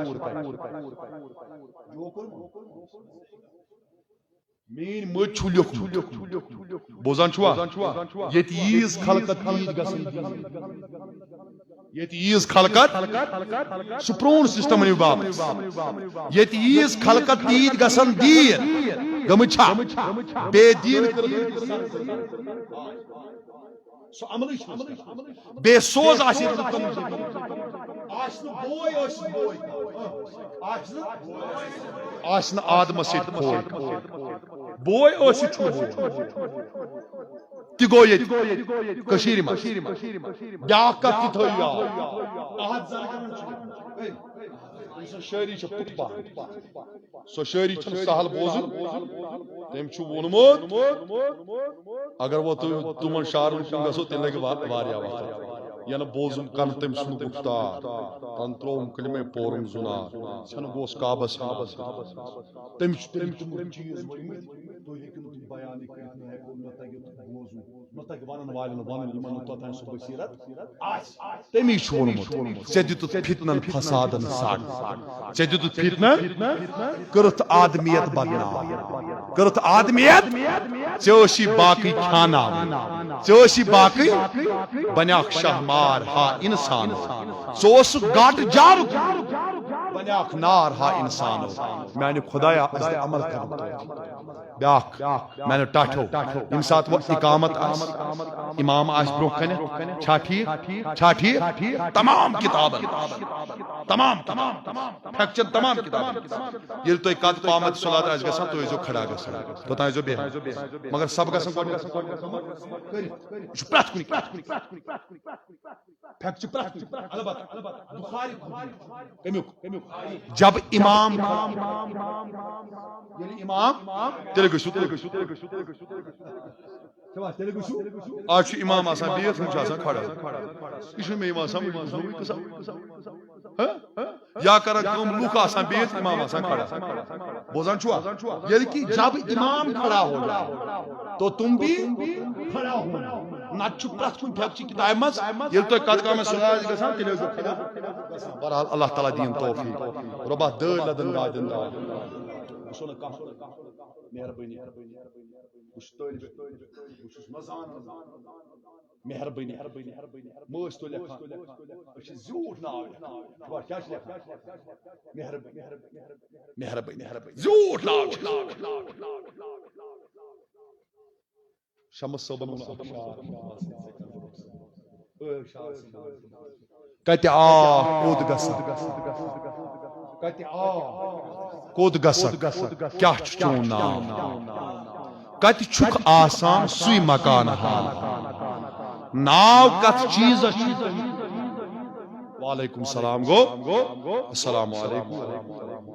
C: مین مجھ چھ لیوکھمُت بوزان چھوا ییٚتہِ ییٖژ خلقت تیٖژ گژھن ییٚتہِ ییٖژ خلقت سُہ پرون سسٹم ؤنِو واپس ییٚتہِ ییٖژ خلقت تیٖژ گژھن دیٖن گٔمٕژ چھا بے دیٖن سُہ عملٕے چھُ بے سوز آسہِ آسہِ نہٕ آدمس سۭتۍ کھوے بوے ٲسِتھ چھُ تہِ گوٚو ییٚتہِ کٔشیٖرِ منٛز بیٛاکھ کتھ تہِ تھٲیِو یاد سۄ شٲعری چھِ پُٹھ پہن سۄ شٲعری چھنہٕ سہل بوزٕنۍ تٔمۍ چھُ ووٚنمُت اگر وۄنۍ تُہۍ تِمن شعرن کُن گژھو تیٚلہِ لگہِ واریاہ وقت ینہٕ بوزُم کنہٕ تٔمۍ سُنٛد گُفتار تن ترووُم کلمے پورُم زُنار ژھٮ۪نہٕ گوس کعبس تٔمۍ چھُ چیٖز تُہۍ ہیٚکِو نہٕ تِم بیانٕے کٔرِتھ نہ ہیٚکو نہ تگہِ بوزُن نہ تگہِ ونن والٮ۪ن ونُن یِمن نہٕ توٚتانۍ سُہ بصیرت آسہِ تٔمی چھُ ووٚنمُت ژےٚ دِتُتھ فِتنن فسادن سگ ژےٚ دِتُتھ فِتنن کٔرٕتھ آدمیت بدنام کٔرٕتھ آدمیت ژےٚ ٲسی باقٕے کھیاناوٕنۍ ژےٚ ٲسی باقٕے بنیاکھ شہمار ہا انسانو ژٕ اوسُکھ گاٹہٕ جارُک بنیاکھ نار ہا انسانو میانہِ خۄدایا عمل کرُن بیاکھ میں نے ٹاٹھو یم سات وہ اقامت آس امام آس برو کنے چھا ٹھیک تمام کتابن تمام فیکچر تمام کتابن یل تو کت قامت صلات آس گژھان تو ایزو کھڑا گژھان توتان ایزو بے مگر سب گژھان پرٛٮ۪تھ کُنہِ فیکچر پرٛٮ۪تھ کُنہِ البتہ بخاری کمیُک جب امام یعنی امام تیلے گژھو آج چھُ امام آسان بِہِتھ ہُم چھِ آسان کھڑا یہ چھُنہٕ مےٚ یِوان سمجھ یا کران کٲم لوٗکھ آسان بِہِتھ امام آسان کھڑا بوزان چھُوا ییٚلہِ کہ جب امام کھڑا ہو تو تم بھی کھڑا ہو نتہٕ چھُ پرٛٮ۪تھ کُنہِ فیکچر کتابہِ منٛز ییٚلہِ تۄہہِ کتھ کامہِ صلاح آسہِ گژھان تیٚلہِ ٲسۍزیو کھڑا بہرحال اللہ تعالیٰ دِیِن توفیٖق رۄبا دٲرۍ لدن دادن داد وٕچھو نہٕ کانٛہہ مہربٲنی بہٕ چھُس طٲلبہِ بہٕ چھُس مزان مہربٲنی مٲسۍ تو لیکھان أسۍ چھِ زیوٗٹھ ناو لیکھان کیٛاہ چھِ لیکھان مہربٲنی زیوٗٹھ ناو چھِ شمس صٲبن کتہِ آ کوٚت گژھان کتہِ آ کوٚت گژھان کیٛاہ چھُ چون ناو کتہِ چھُکھ آسان سُے مکان حال ناو کتھ چیٖزس چھُ وعلیکم السلام گو السلام علیکم